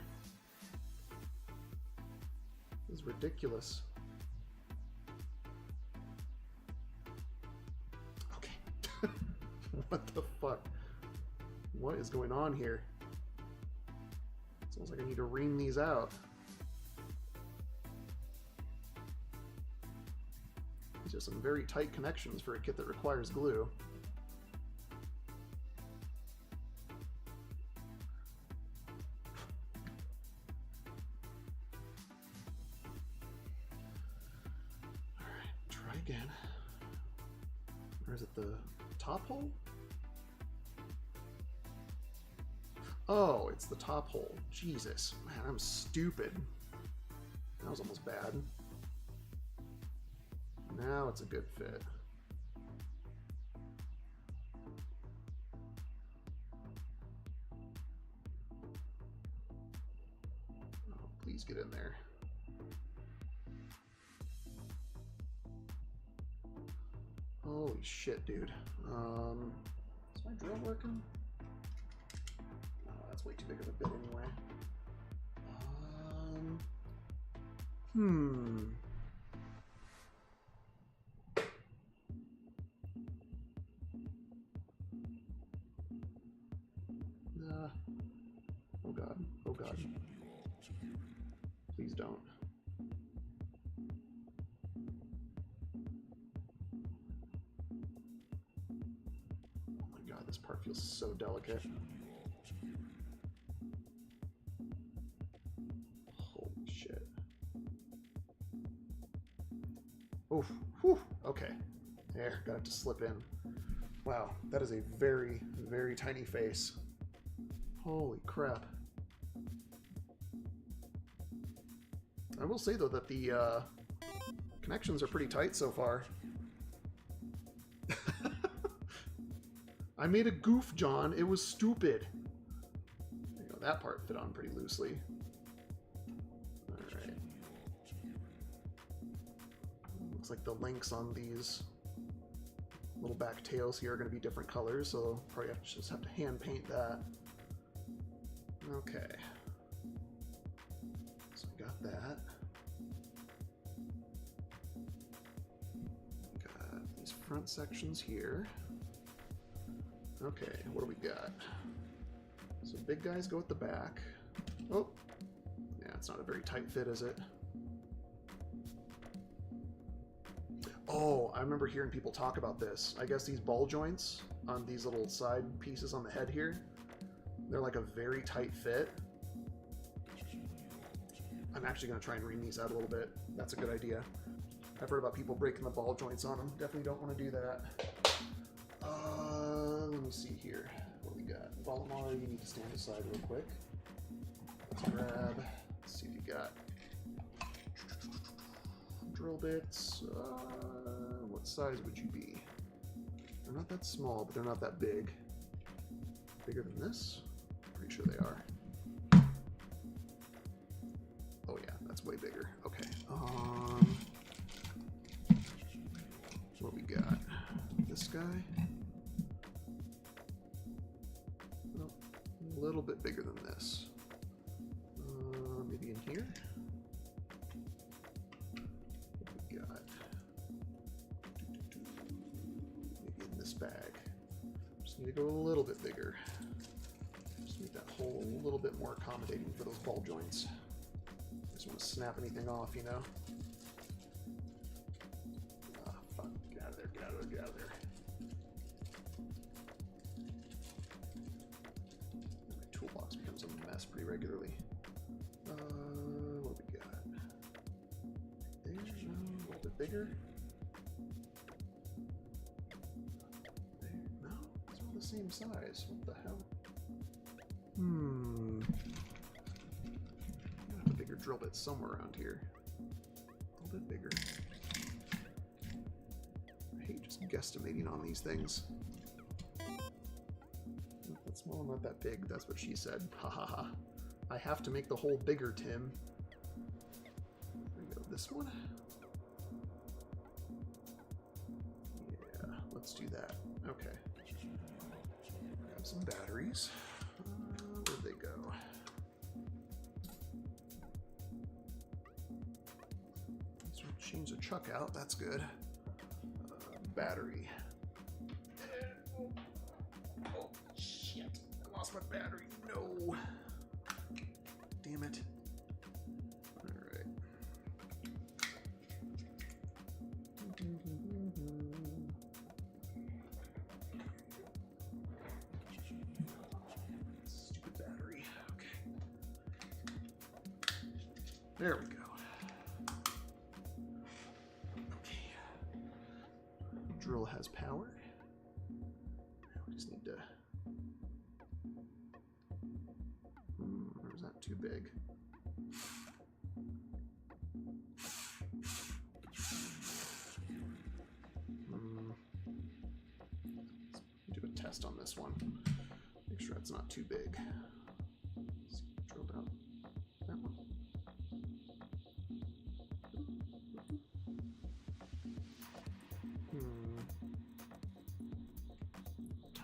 This is ridiculous. What the fuck? What is going on here? Sounds like I need to ream these out. These are some very tight connections for a kit that requires glue. Alright, try again. Or is it the top hole? Oh, it's the top hole. Jesus. Man, I'm stupid. That was almost bad. Now it's a good fit. Oh, please get in there. Holy shit, dude. Is my drill working? That's way too big of a bit anyway. Oh god. Oh god. Please don't. This part feels so delicate. Holy shit. Oof. Whew. Okay. There, got it to slip in. Wow, that is a very, very tiny face. Holy crap. I will say, though, that the connections are pretty tight so far. I made a goof, John. It was stupid. There you go. That part fit on pretty loosely. Alright. Looks like the links on these little back tails here are going to be different colors, so probably just have to hand paint that. Okay. So I got that. Got these front sections here. Okay, what do we got? So big guys go at the back. Oh, yeah, it's not a very tight fit, is it? Oh, I remember hearing people talk about this. I guess these ball joints on these little side pieces on the head here, they're like a very tight fit. I'm actually going to try and ream these out a little bit. That's a good idea. I've heard about people breaking the ball joints on them. Definitely don't want to do that. Let me see here. What we got? Volamar, you need to stand aside real quick. Let's grab. Let's see if you got drill bits. What size would you be? They're not that small, but they're not that big. Bigger than this? Pretty sure they are. Oh yeah, that's way bigger. Okay. What we got? This guy. Oh, a little bit bigger than this. Maybe in here. What we got? Maybe in this bag. Just need to go a little bit bigger. Just make that hole a little bit more accommodating for those ball joints. Just want to snap anything off, you know? Ah, fuck. Get out of there, get out of there, get out of there. My toolbox becomes a mess pretty regularly. What we got? There, no, a little bit bigger. There, no, it's all the same size. What the hell? Drill bit somewhere around here. A little bit bigger. I hate just guesstimating on these things. Not that small, not that big. That's what she said. Ha ha ha. I have to make the hole bigger, Tim. There we go. This one? Yeah, let's do that. Okay. Grab some batteries. Where'd they go? Change the chuck out, that's good. Battery. Oh, shit. I lost my battery. No. Damn it. Alright. Stupid battery. Okay. There we go. Drill has power. We just need to. Or is that too big? Let's do a test on this one. Make sure it's not too big. Let's drill down that one.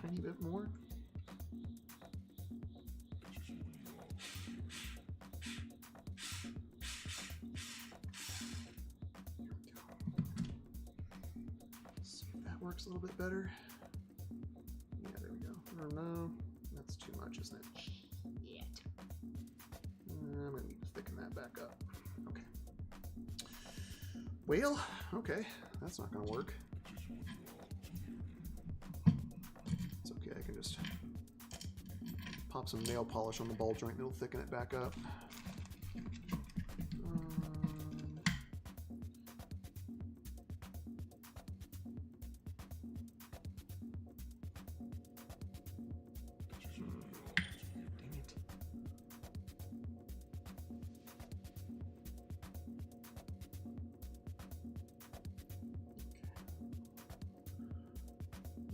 Tiny bit more. Here we go. See if that works a little bit better. Yeah, there we go. Oh no, that's too much, isn't it? Shit. I'm gonna need to thicken that back up. Okay. Well, okay, that's not gonna work. pop some nail polish on the ball joint and it'll thicken it back up.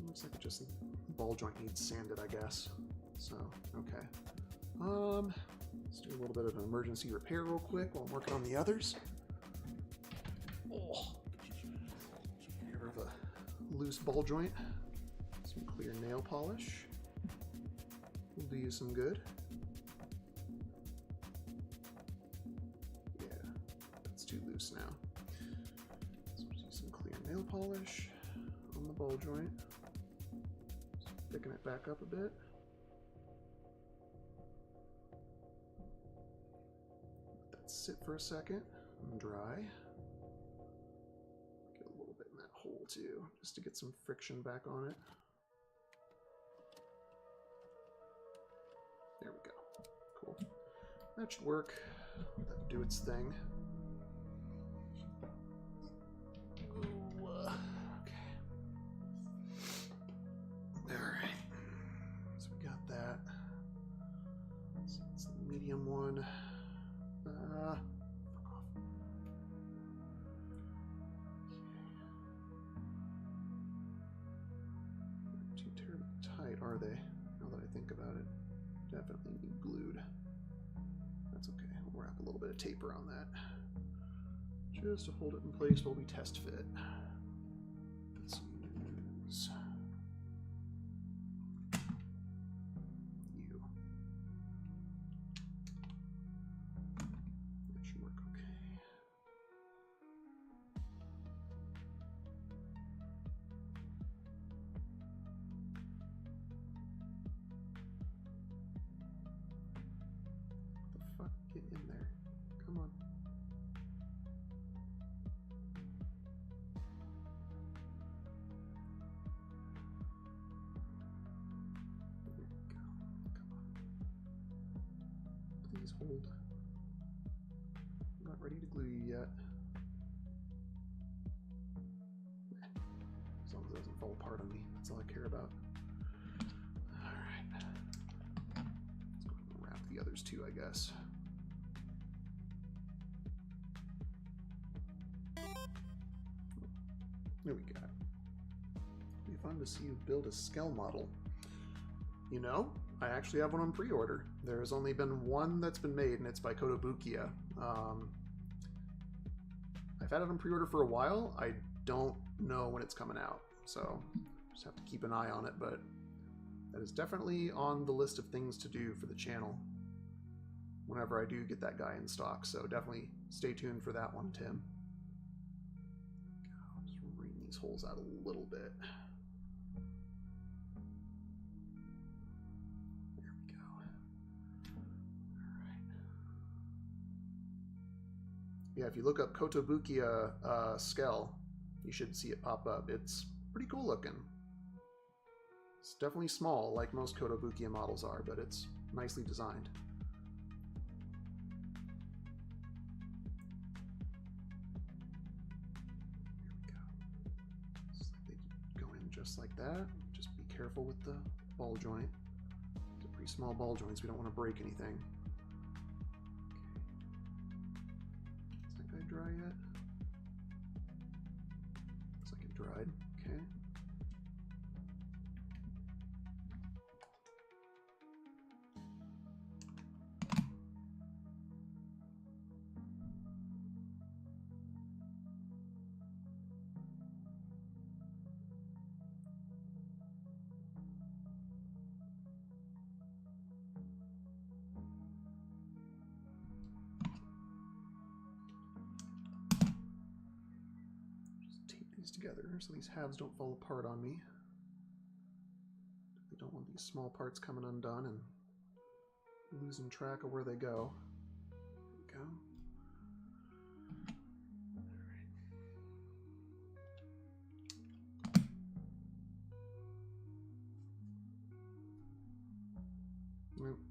Looks like it just ball joint needs sanded, I guess. So, okay. Let's do a little bit of an emergency repair real quick while I'm working on the others. Oh, get rid of a loose ball joint. Some clear nail polish will do you some good. Yeah, that's too loose now. So we'll use some clear nail polish on the ball joint. Thicken it back up a bit. Let that sit for a second and dry. Get a little bit in that hole too, just to get some friction back on it. There we go. Cool. That should work. Let that do its thing. One. Not too terribly tight, are they? Now that I think about it, definitely need glued. That's okay. We'll wrap a little bit of tape around that, just to hold it in place while we test fit. Let's use get in there. Come on. There we go. Come on. Please hold. I'm not ready to glue you yet. As long as it doesn't fall apart on me. That's all I care about. Alright. Let's go ahead and wrap the others too, I guess. There we go. It'd be fun to see you build a Skell model. You know, I actually have one on pre-order. There has only been one that's been made, and it's by Gothicmade. I've had it on pre-order for a while. I don't know when it's coming out, so just have to keep an eye on it, but that is definitely on the list of things to do for the channel whenever I do get that guy in stock, so definitely stay tuned for that one, Tim. These holes out a little bit. There we go. Alright. Yeah, if you look up Gothicmade Skell, you should see it pop up. It's pretty cool looking. It's definitely small, like most Gothicmade models are, but it's nicely designed. Just like that. Just be careful with the ball joint. They're pretty small ball joints. We don't want to break anything. Okay. Is that guy dry yet? Looks like it dried. Okay. Together so these halves don't fall apart on me. We don't want these small parts coming undone and losing track of where they go. There we go.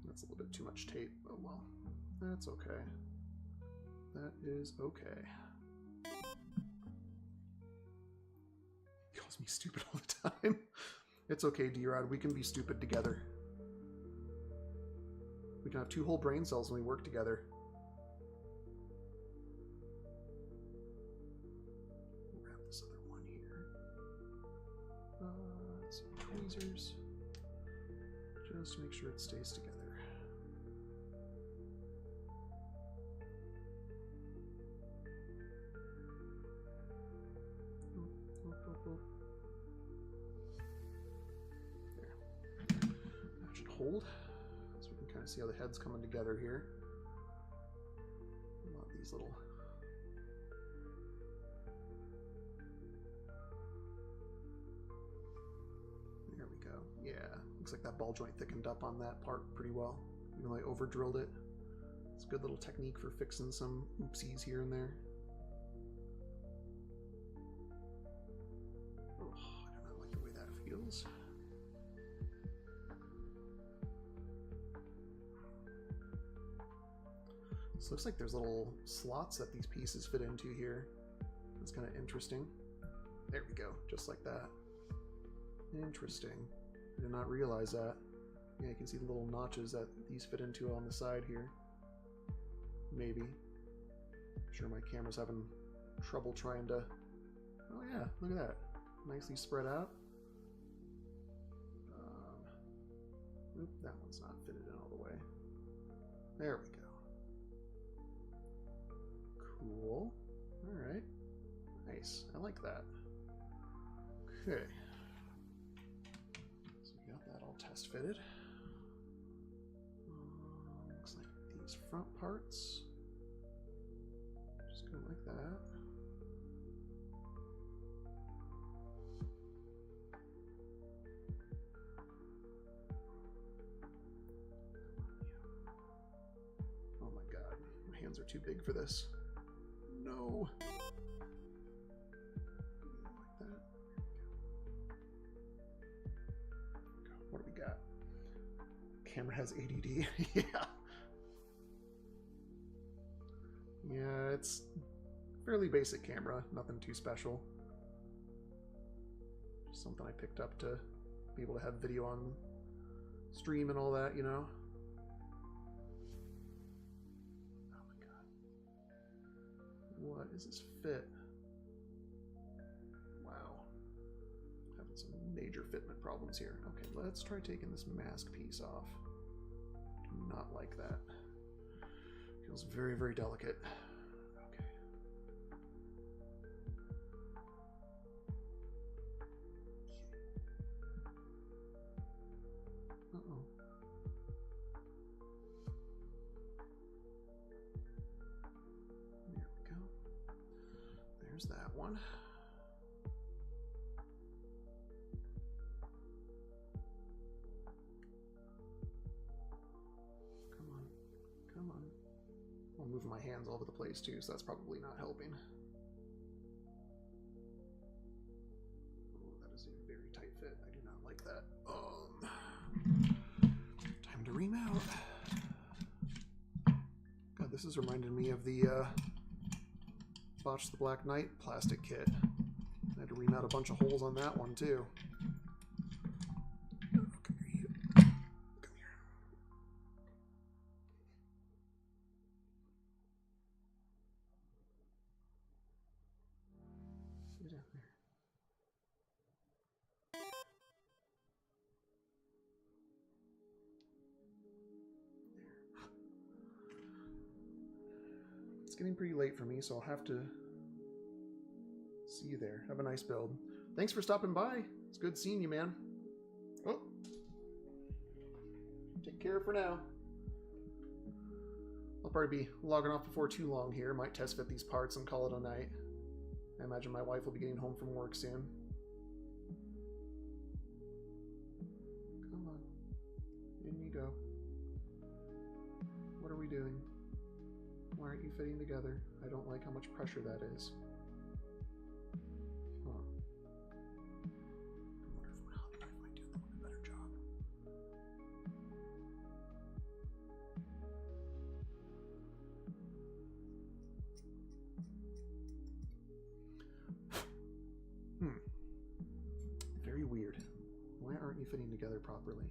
That's a little bit too much tape. Oh well. That's okay. That is okay. He calls me stupid all the time. It's okay, D-Rod. We can be stupid together. We can have 2 whole brain cells when we work together. Grab this other one here. Some tweezers. Just to make sure it stays together. There. That should hold. So we can kind of see how the head's coming together here. A lot of these little... There we go. Yeah, looks like that ball joint thickened up on that part pretty well. Even though I over drilled it. It's a good little technique for fixing some oopsies here and there. Oh, I do not like the way that feels. This looks like there's little slots that these pieces fit into here. That's kind of interesting. There we go, just like that. Interesting. I did not realize that. Yeah, you can see the little notches that these fit into on the side here. Maybe. I'm sure my camera's having trouble trying to... Oh yeah, look at that. Nicely spread out. Oop, that one's not fitted in all the way. There we go. Cool. Alright. Nice. I like that. Okay. So we got that all test fitted. Looks like these front parts. Just go like that. Oh my god. My hands are too big for this. No. Like that. What do we got? Camera has ADD. Yeah. Yeah, it's fairly basic camera, nothing too special. Just something I picked up to be able to have video on stream and all that, you know. What is this fit? Wow. Having some major fitment problems here. Okay, let's try taking this mask piece off. Do not like that. Feels very, very delicate. Okay. Uh-oh. There's that one. Come on. Come on. I'm moving my hands all over the place too, so that's probably not helping. Oh, that is a very tight fit. I do not like that. Time to remount. God, this is reminding me of the Botch the Black Knight plastic kit. I had to remount a bunch of holes on that one too. Okay, you come here. Get down there. It's getting pretty late for me, so I'll have to see you there. Have a nice build. Thanks for stopping by. It's good seeing you, man. Oh. Take care for now. I'll probably be logging off before too long here. Might test fit these parts and call it a night. I imagine my wife will be getting home from work soon. Come on. In you go. What are we doing? Why aren't you fitting together? I don't like how much pressure that is. Huh. I wonder if my husband might do a better job. fitting together properly.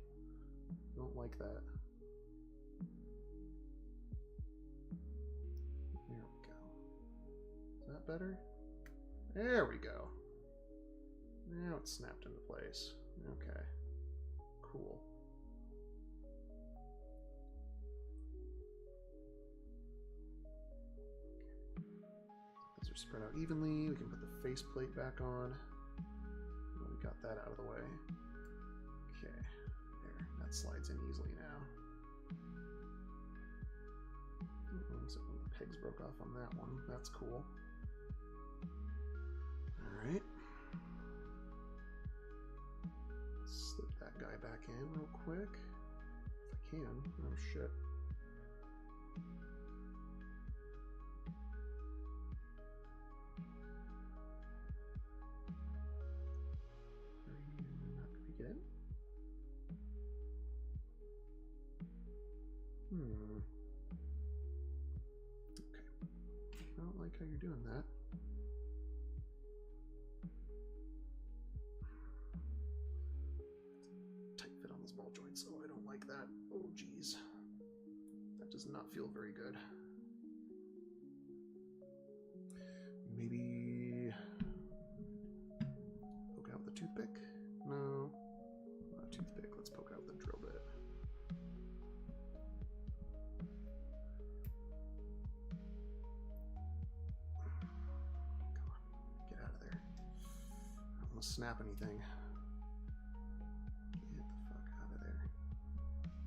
Don't like that. There we go. Is that better? There we go. Now it's snapped into place. Okay. Cool. Those are spread out evenly. We can put the faceplate back on. Well, we got that out of the way. Okay. There. That slides in easily now. Looks like one of the pegs broke off on that one. That's cool. Alright. Slip that guy back in real quick. If I can. Oh shit. Are you not going to get in? Okay. I don't like how you're doing that. Ball joint, so I don't like that. Oh geez, that does not feel very good. Maybe poke out with a toothpick? No, not a toothpick. Let's poke out with a drill bit. Come on, get out of there. I don't want to snap anything.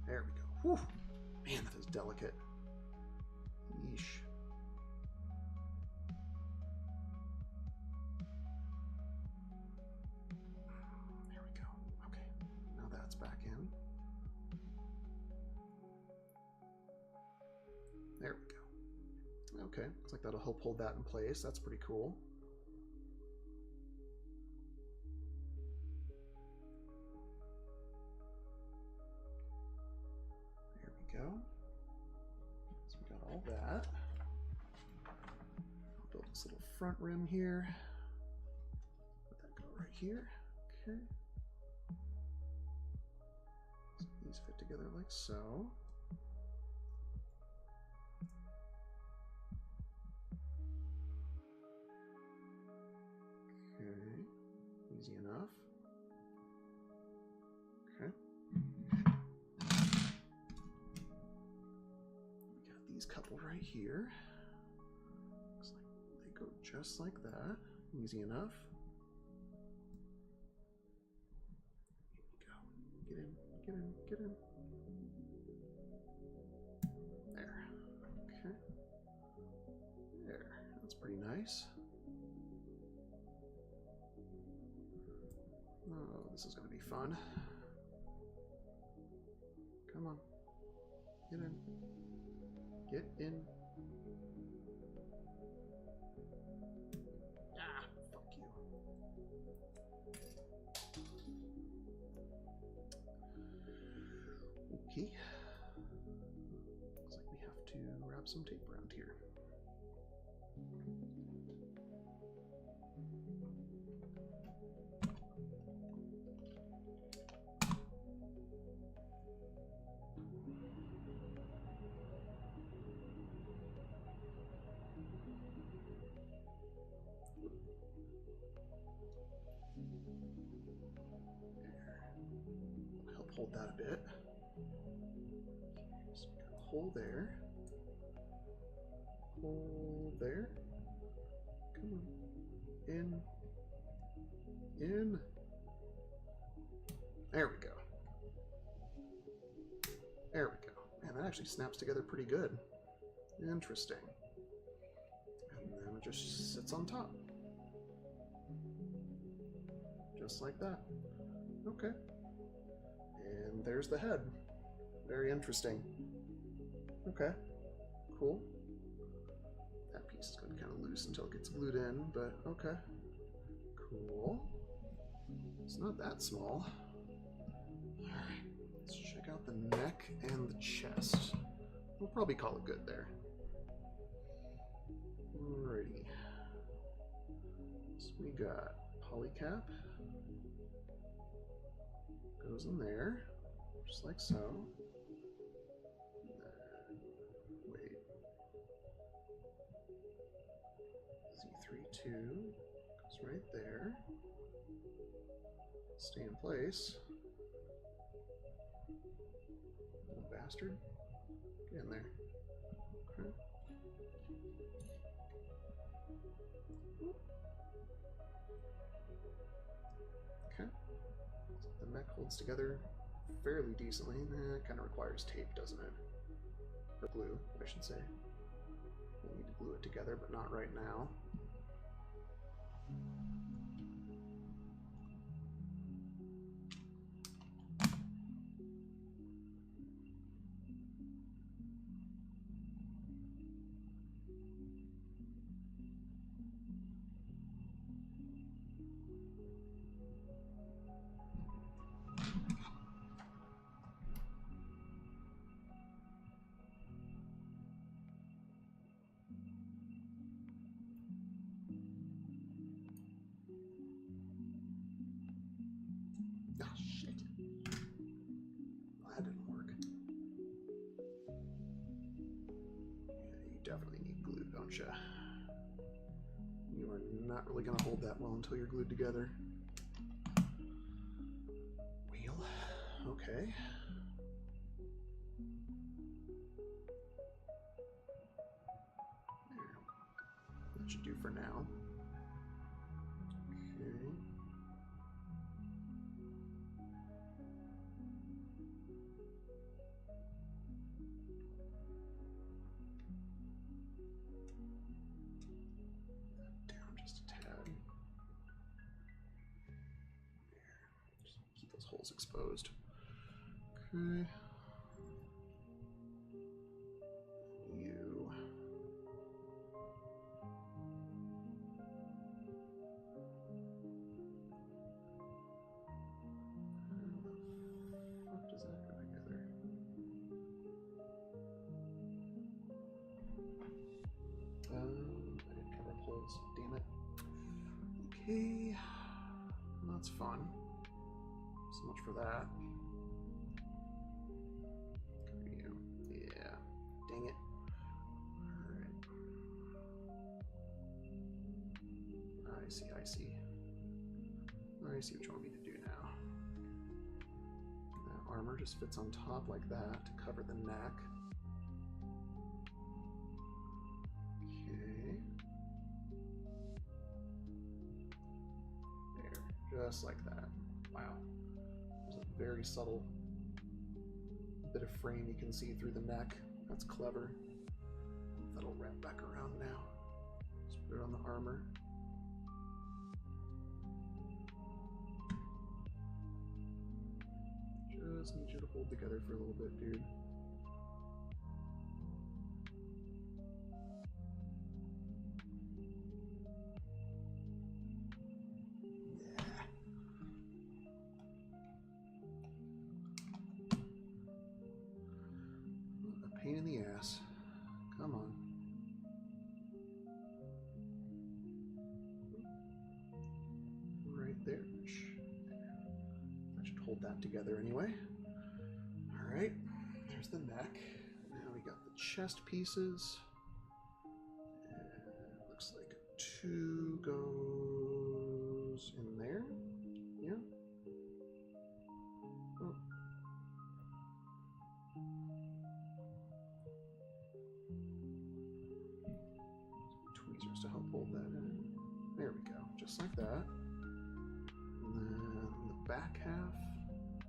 There we go. Whew. Man, that is delicate. Yeesh. There we go. Okay. Now that's back in. There we go. Okay. Looks like that'll help hold that in place. That's pretty cool. Go. So we got all that. I'll build this little front rim here. Let that go right here. Okay. So these fit together like so. Okay. Easy enough. Okay. These couple right here. Looks like they go just like that. Easy enough. Here we go. Get in, get in, get in. There. Okay. There. That's pretty nice. Oh, this is going to be fun. Come on. Get in. Get in. Ah, fuck you. Okay. Looks like we have to wrap some tape around here. Help hold that a bit. So we got a hole there. Hole there. Come on. In. In. There we go. There we go. Man, that actually snaps together pretty good. Interesting. And then it just sits on top. Just like that. Okay. And there's the head. Very interesting. Okay. Cool. That piece is going to be kind of loose until it gets glued in, but okay. Cool. It's not that small. Alright. Let's check out the neck and the chest. We'll probably call it good there. Alrighty. So we got polycap. goes in there, just like so. Wait. Z32 goes right there. Stay in place. Little bastard. Get in there. Okay. Okay. The mech holds together fairly decently. It kind of requires tape, doesn't it? Or glue, I should say. We need to glue it together, but not right now. Ah, shit. Well, that didn't work. Yeah, you definitely need glue, don't you? You are not really going to hold that well until you're glued together. Wheel. Okay. There. That should do for now. Okay. Down just a tad. There. Just keep those holes exposed. Okay. You. How the fuck does that go together? I didn't cover holes. Damn it. Okay. That's fun. So much for that. Cover you. Yeah. Dang it. Alright. I see, I see. I see what you want me to do now. That armor just fits on top like that to cover the neck. Okay. There, just like that. Wow. There's a very subtle bit of frame you can see through the neck. That's clever. That'll wrap back around now. Just put it on the armor. Just need you to hold together for a little bit, dude. Yeah. A pain in the ass. Come on. Right there. That should hold that together anyway. Alright, there's the neck. Now we got the chest pieces. And it looks like 2 goes in there. Yeah. Oh. Tweezers to help hold that in. There we go, just like that. And then the back half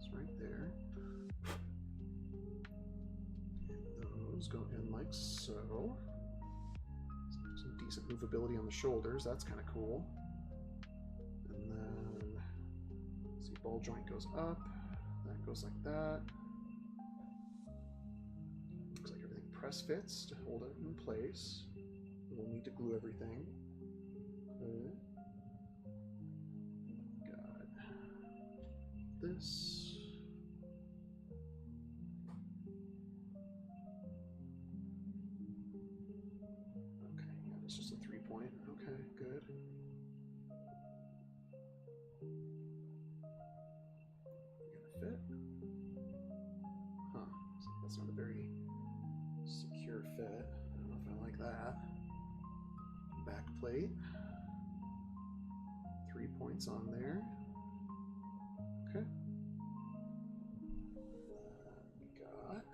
is right there. Go in like so. Some decent movability on the shoulders, that's kind of cool. And then, see, ball joint goes up, that goes like that. Looks like everything press fits to hold it in place. We'll need to glue everything. Okay. Got this. It's just a 3-point. Okay, good. Gonna fit. That's not a very secure fit. I don't know if I like that. Back plate. 3 points on there. Okay. We got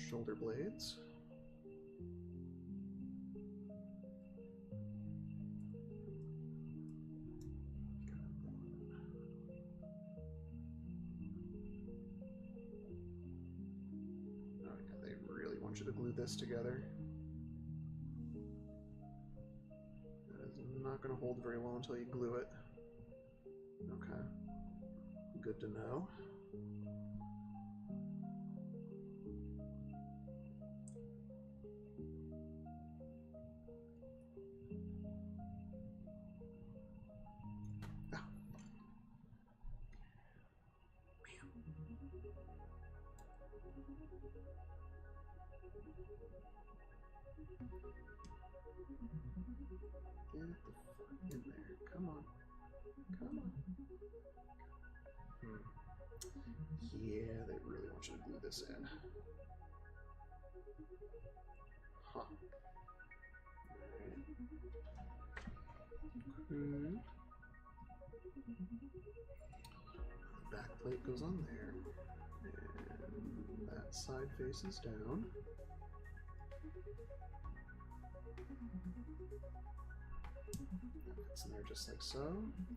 shoulder blades. They really want you to glue this together. That is not going to hold very well until you glue it. Okay. Good to know. Get the fuck in there. Come on. Come on. Yeah, they really want you to glue this in. Huh. Okay. Back plate goes on there. And that side faces down. That fits in there just like so.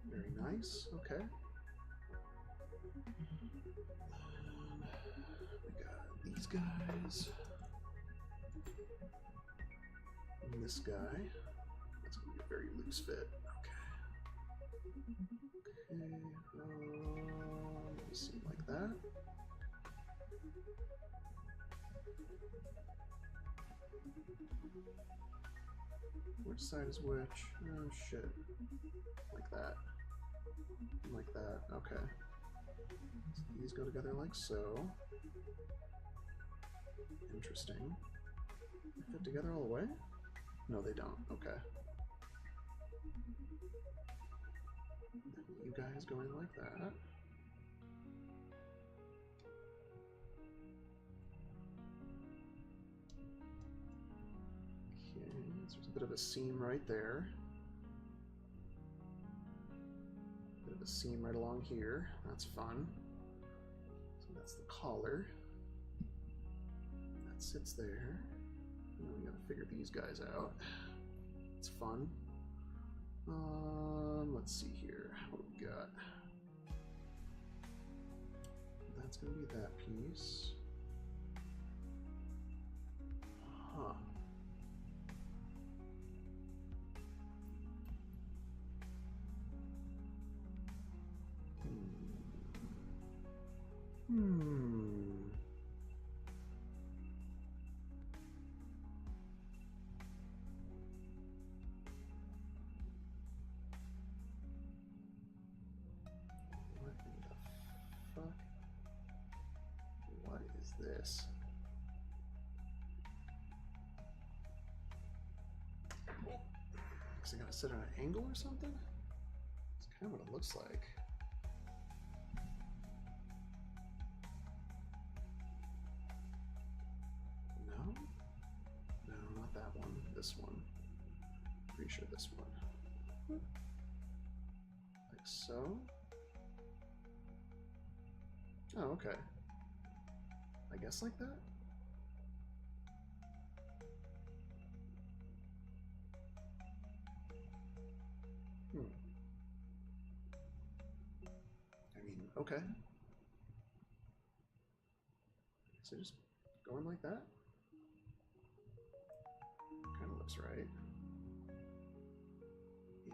Very nice. Okay. We got these guys. And this guy. That's going to be a very loose fit. Okay. Okay. Seem like that. Which side is which? Oh shit. Like that. Like that. Okay. So these go together like so. Interesting. They fit together all the way? No, they don't. Okay. You guys going like that. Okay, so there's a bit of a seam right there. Bit of a seam right along here. That's fun. So that's the collar. That sits there. And then we gotta figure these guys out. It's fun. Let's see here. What do we got? That's gonna be that piece. Huh. What is this? Is it gonna sit on an angle or something? It's kind of what it looks like. No? No, not that one. This one. Pretty sure this one. Like so. Oh, okay. I guess like that? I mean, okay. So just going like that? Kind of looks right. Yeah.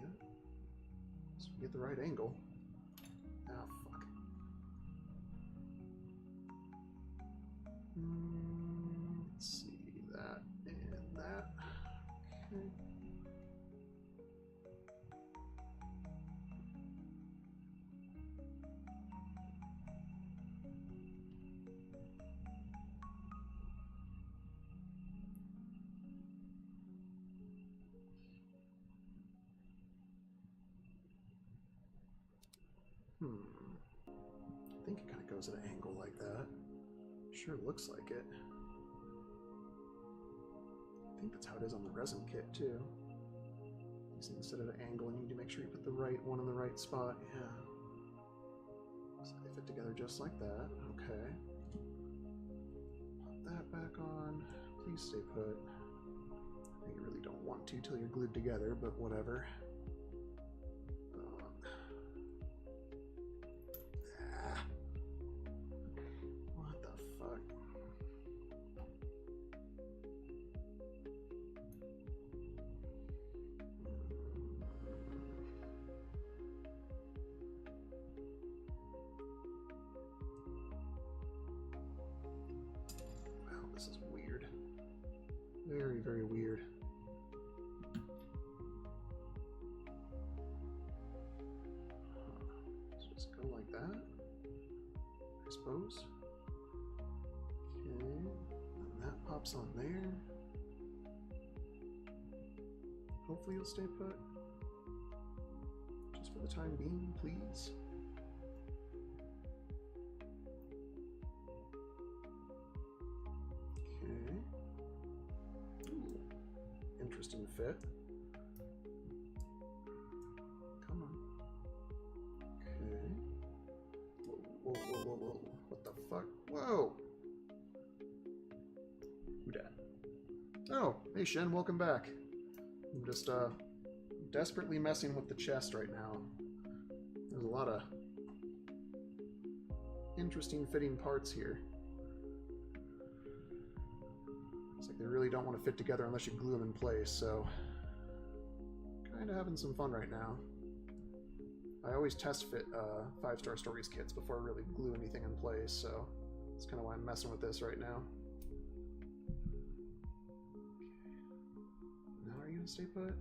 So we get the right angle. Ah, fuck. Let's see, that and that. Okay. I think it kind of goes at an angle like that. Sure looks like it. I think that's how it is on the resin kit too. So instead of angling, you need to make sure you put the right one in the right spot. Yeah. So they fit together just like that. Okay. Pop that back on. Please stay put. I think you really don't want to till you're glued together, but whatever. What the fuck? Wow, this is weird. Very, very weird. Just go like that, I suppose. Okay, and that pops on there. Hopefully you'll stay put. Just for the time being, please. Okay. Ooh, interesting fit. Come on. Okay. Whoa, whoa, whoa, whoa, whoa. What the fuck? Whoa! Who dat? Oh, hey Shen, welcome back. I'm just desperately messing with the chest right now. There's a lot of interesting fitting parts here. It's like they really don't want to fit together unless you glue them in place, so kind of having some fun right now. I always test fit 5-star Stories kits before I really glue anything in place, so that's kind of why I'm messing with this right now. Now are you gonna stay put?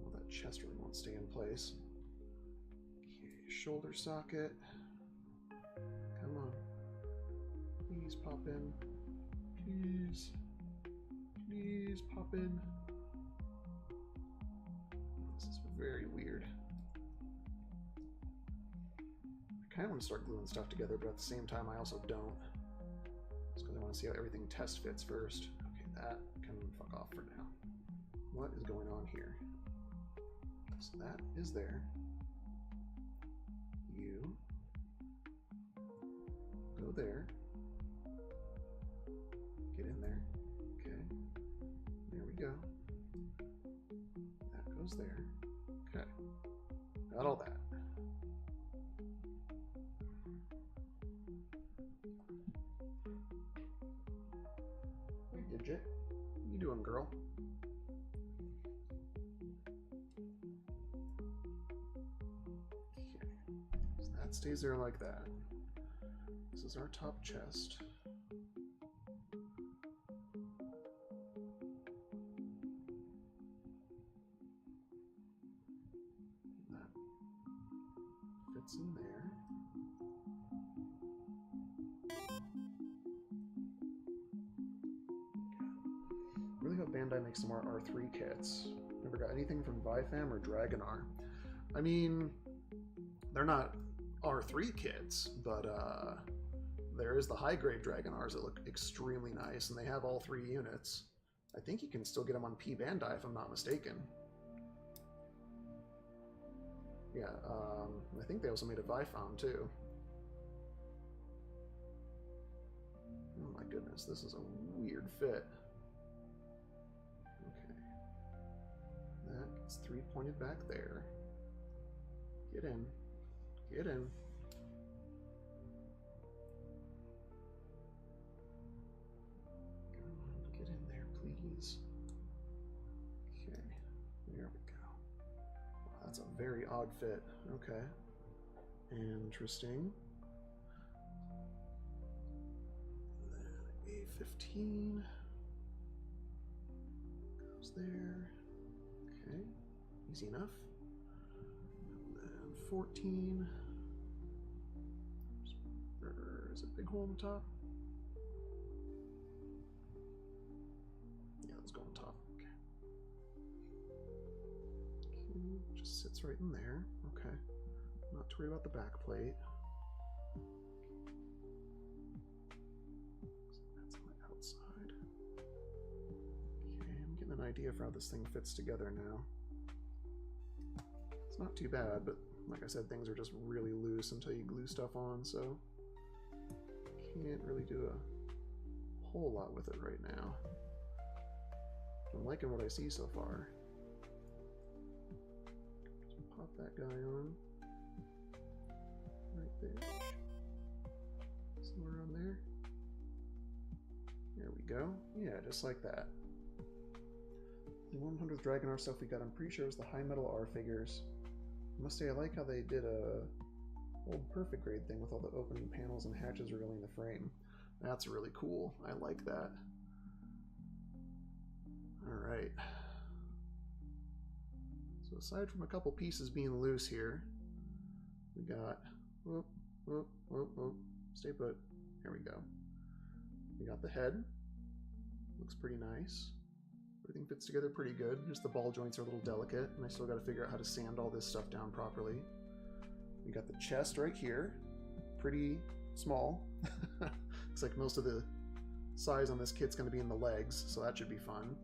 Well, that chest really won't stay in place. Okay, shoulder socket. Come on. Please pop in. Please. Please pop in. This is very weird. I kind of want to start gluing stuff together, but at the same time I also don't. Just because I want to see how everything test fits first. Okay, that can fuck off for now. What is going on here? So that is there. You go there. Get in there. Okay. There we go. That goes there. Okay. Got all that. Hey, Gidget. What you doing, girl? Okay. So that stays there like that. This is our top chest. In there. Really hope Bandai makes some more R3 kits. Never got anything from Vifam or Dragonar. I mean, they're not R3 kits, but there is the high-grade Dragonars that look extremely nice, and they have all 3 units. I think you can still get them on P Bandai if I'm not mistaken. Yeah, I think they also made a Vifam too. Oh my goodness, this is a weird fit. Okay. That gets 3 pointed back there. Get in. Get in. Come on, get in there, please. Okay, there we go. That's a very odd fit. Okay. Interesting. And then A15 goes there. Okay. Easy enough. And then 14. There's a big hole in the top. Yeah, let's go on top. Just sits right in there. Okay. Not to worry about the back plate. idea for how this thing fits together now. It's not too bad, but like I said, things are just really loose until you glue stuff on, so can't really do a whole lot with it right now. I'm liking what I see so far. Just pop that guy on. Right there. Somewhere around there. There we go. Yeah, just like that. The 100th Dragon R stuff we got, I'm pretty sure it was the high metal R figures. I must say, I like how they did a old perfect grade thing with all the opening panels and hatches revealing the frame. That's really cool. I like that. Alright. So aside from a couple pieces being loose here, we got... Whoop, whoop, whoop, whoop. Stay put. Here we go. We got the head. Looks pretty nice. Everything fits together pretty good. Just the ball joints are a little delicate, and I still got to figure out how to sand all this stuff down properly. We got the chest right here. Pretty small. Looks like most of the size on this kit's going to be in the legs, so that should be fun.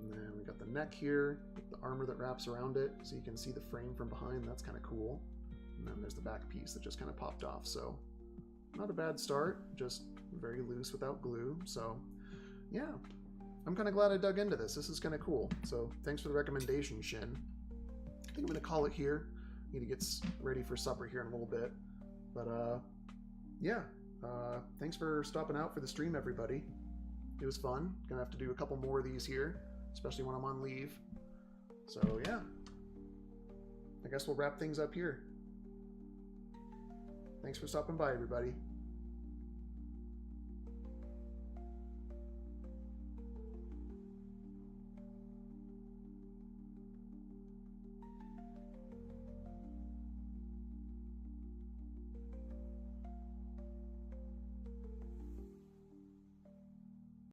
And then we got the neck here, with the armor that wraps around it, so you can see the frame from behind. That's kind of cool. And then there's the back piece that just kind of popped off, so not a bad start, just very loose without glue. So yeah, I'm kind of glad I dug into this. This is kind of cool. So thanks for the recommendation, Shin. I think I'm going to call it here. Need to get ready for supper here in a little bit. But yeah, thanks for stopping out for the stream, everybody. It was fun. Gonna have to do a couple more of these here, especially when I'm on leave. So yeah, I guess we'll wrap things up here. Thanks for stopping by, everybody.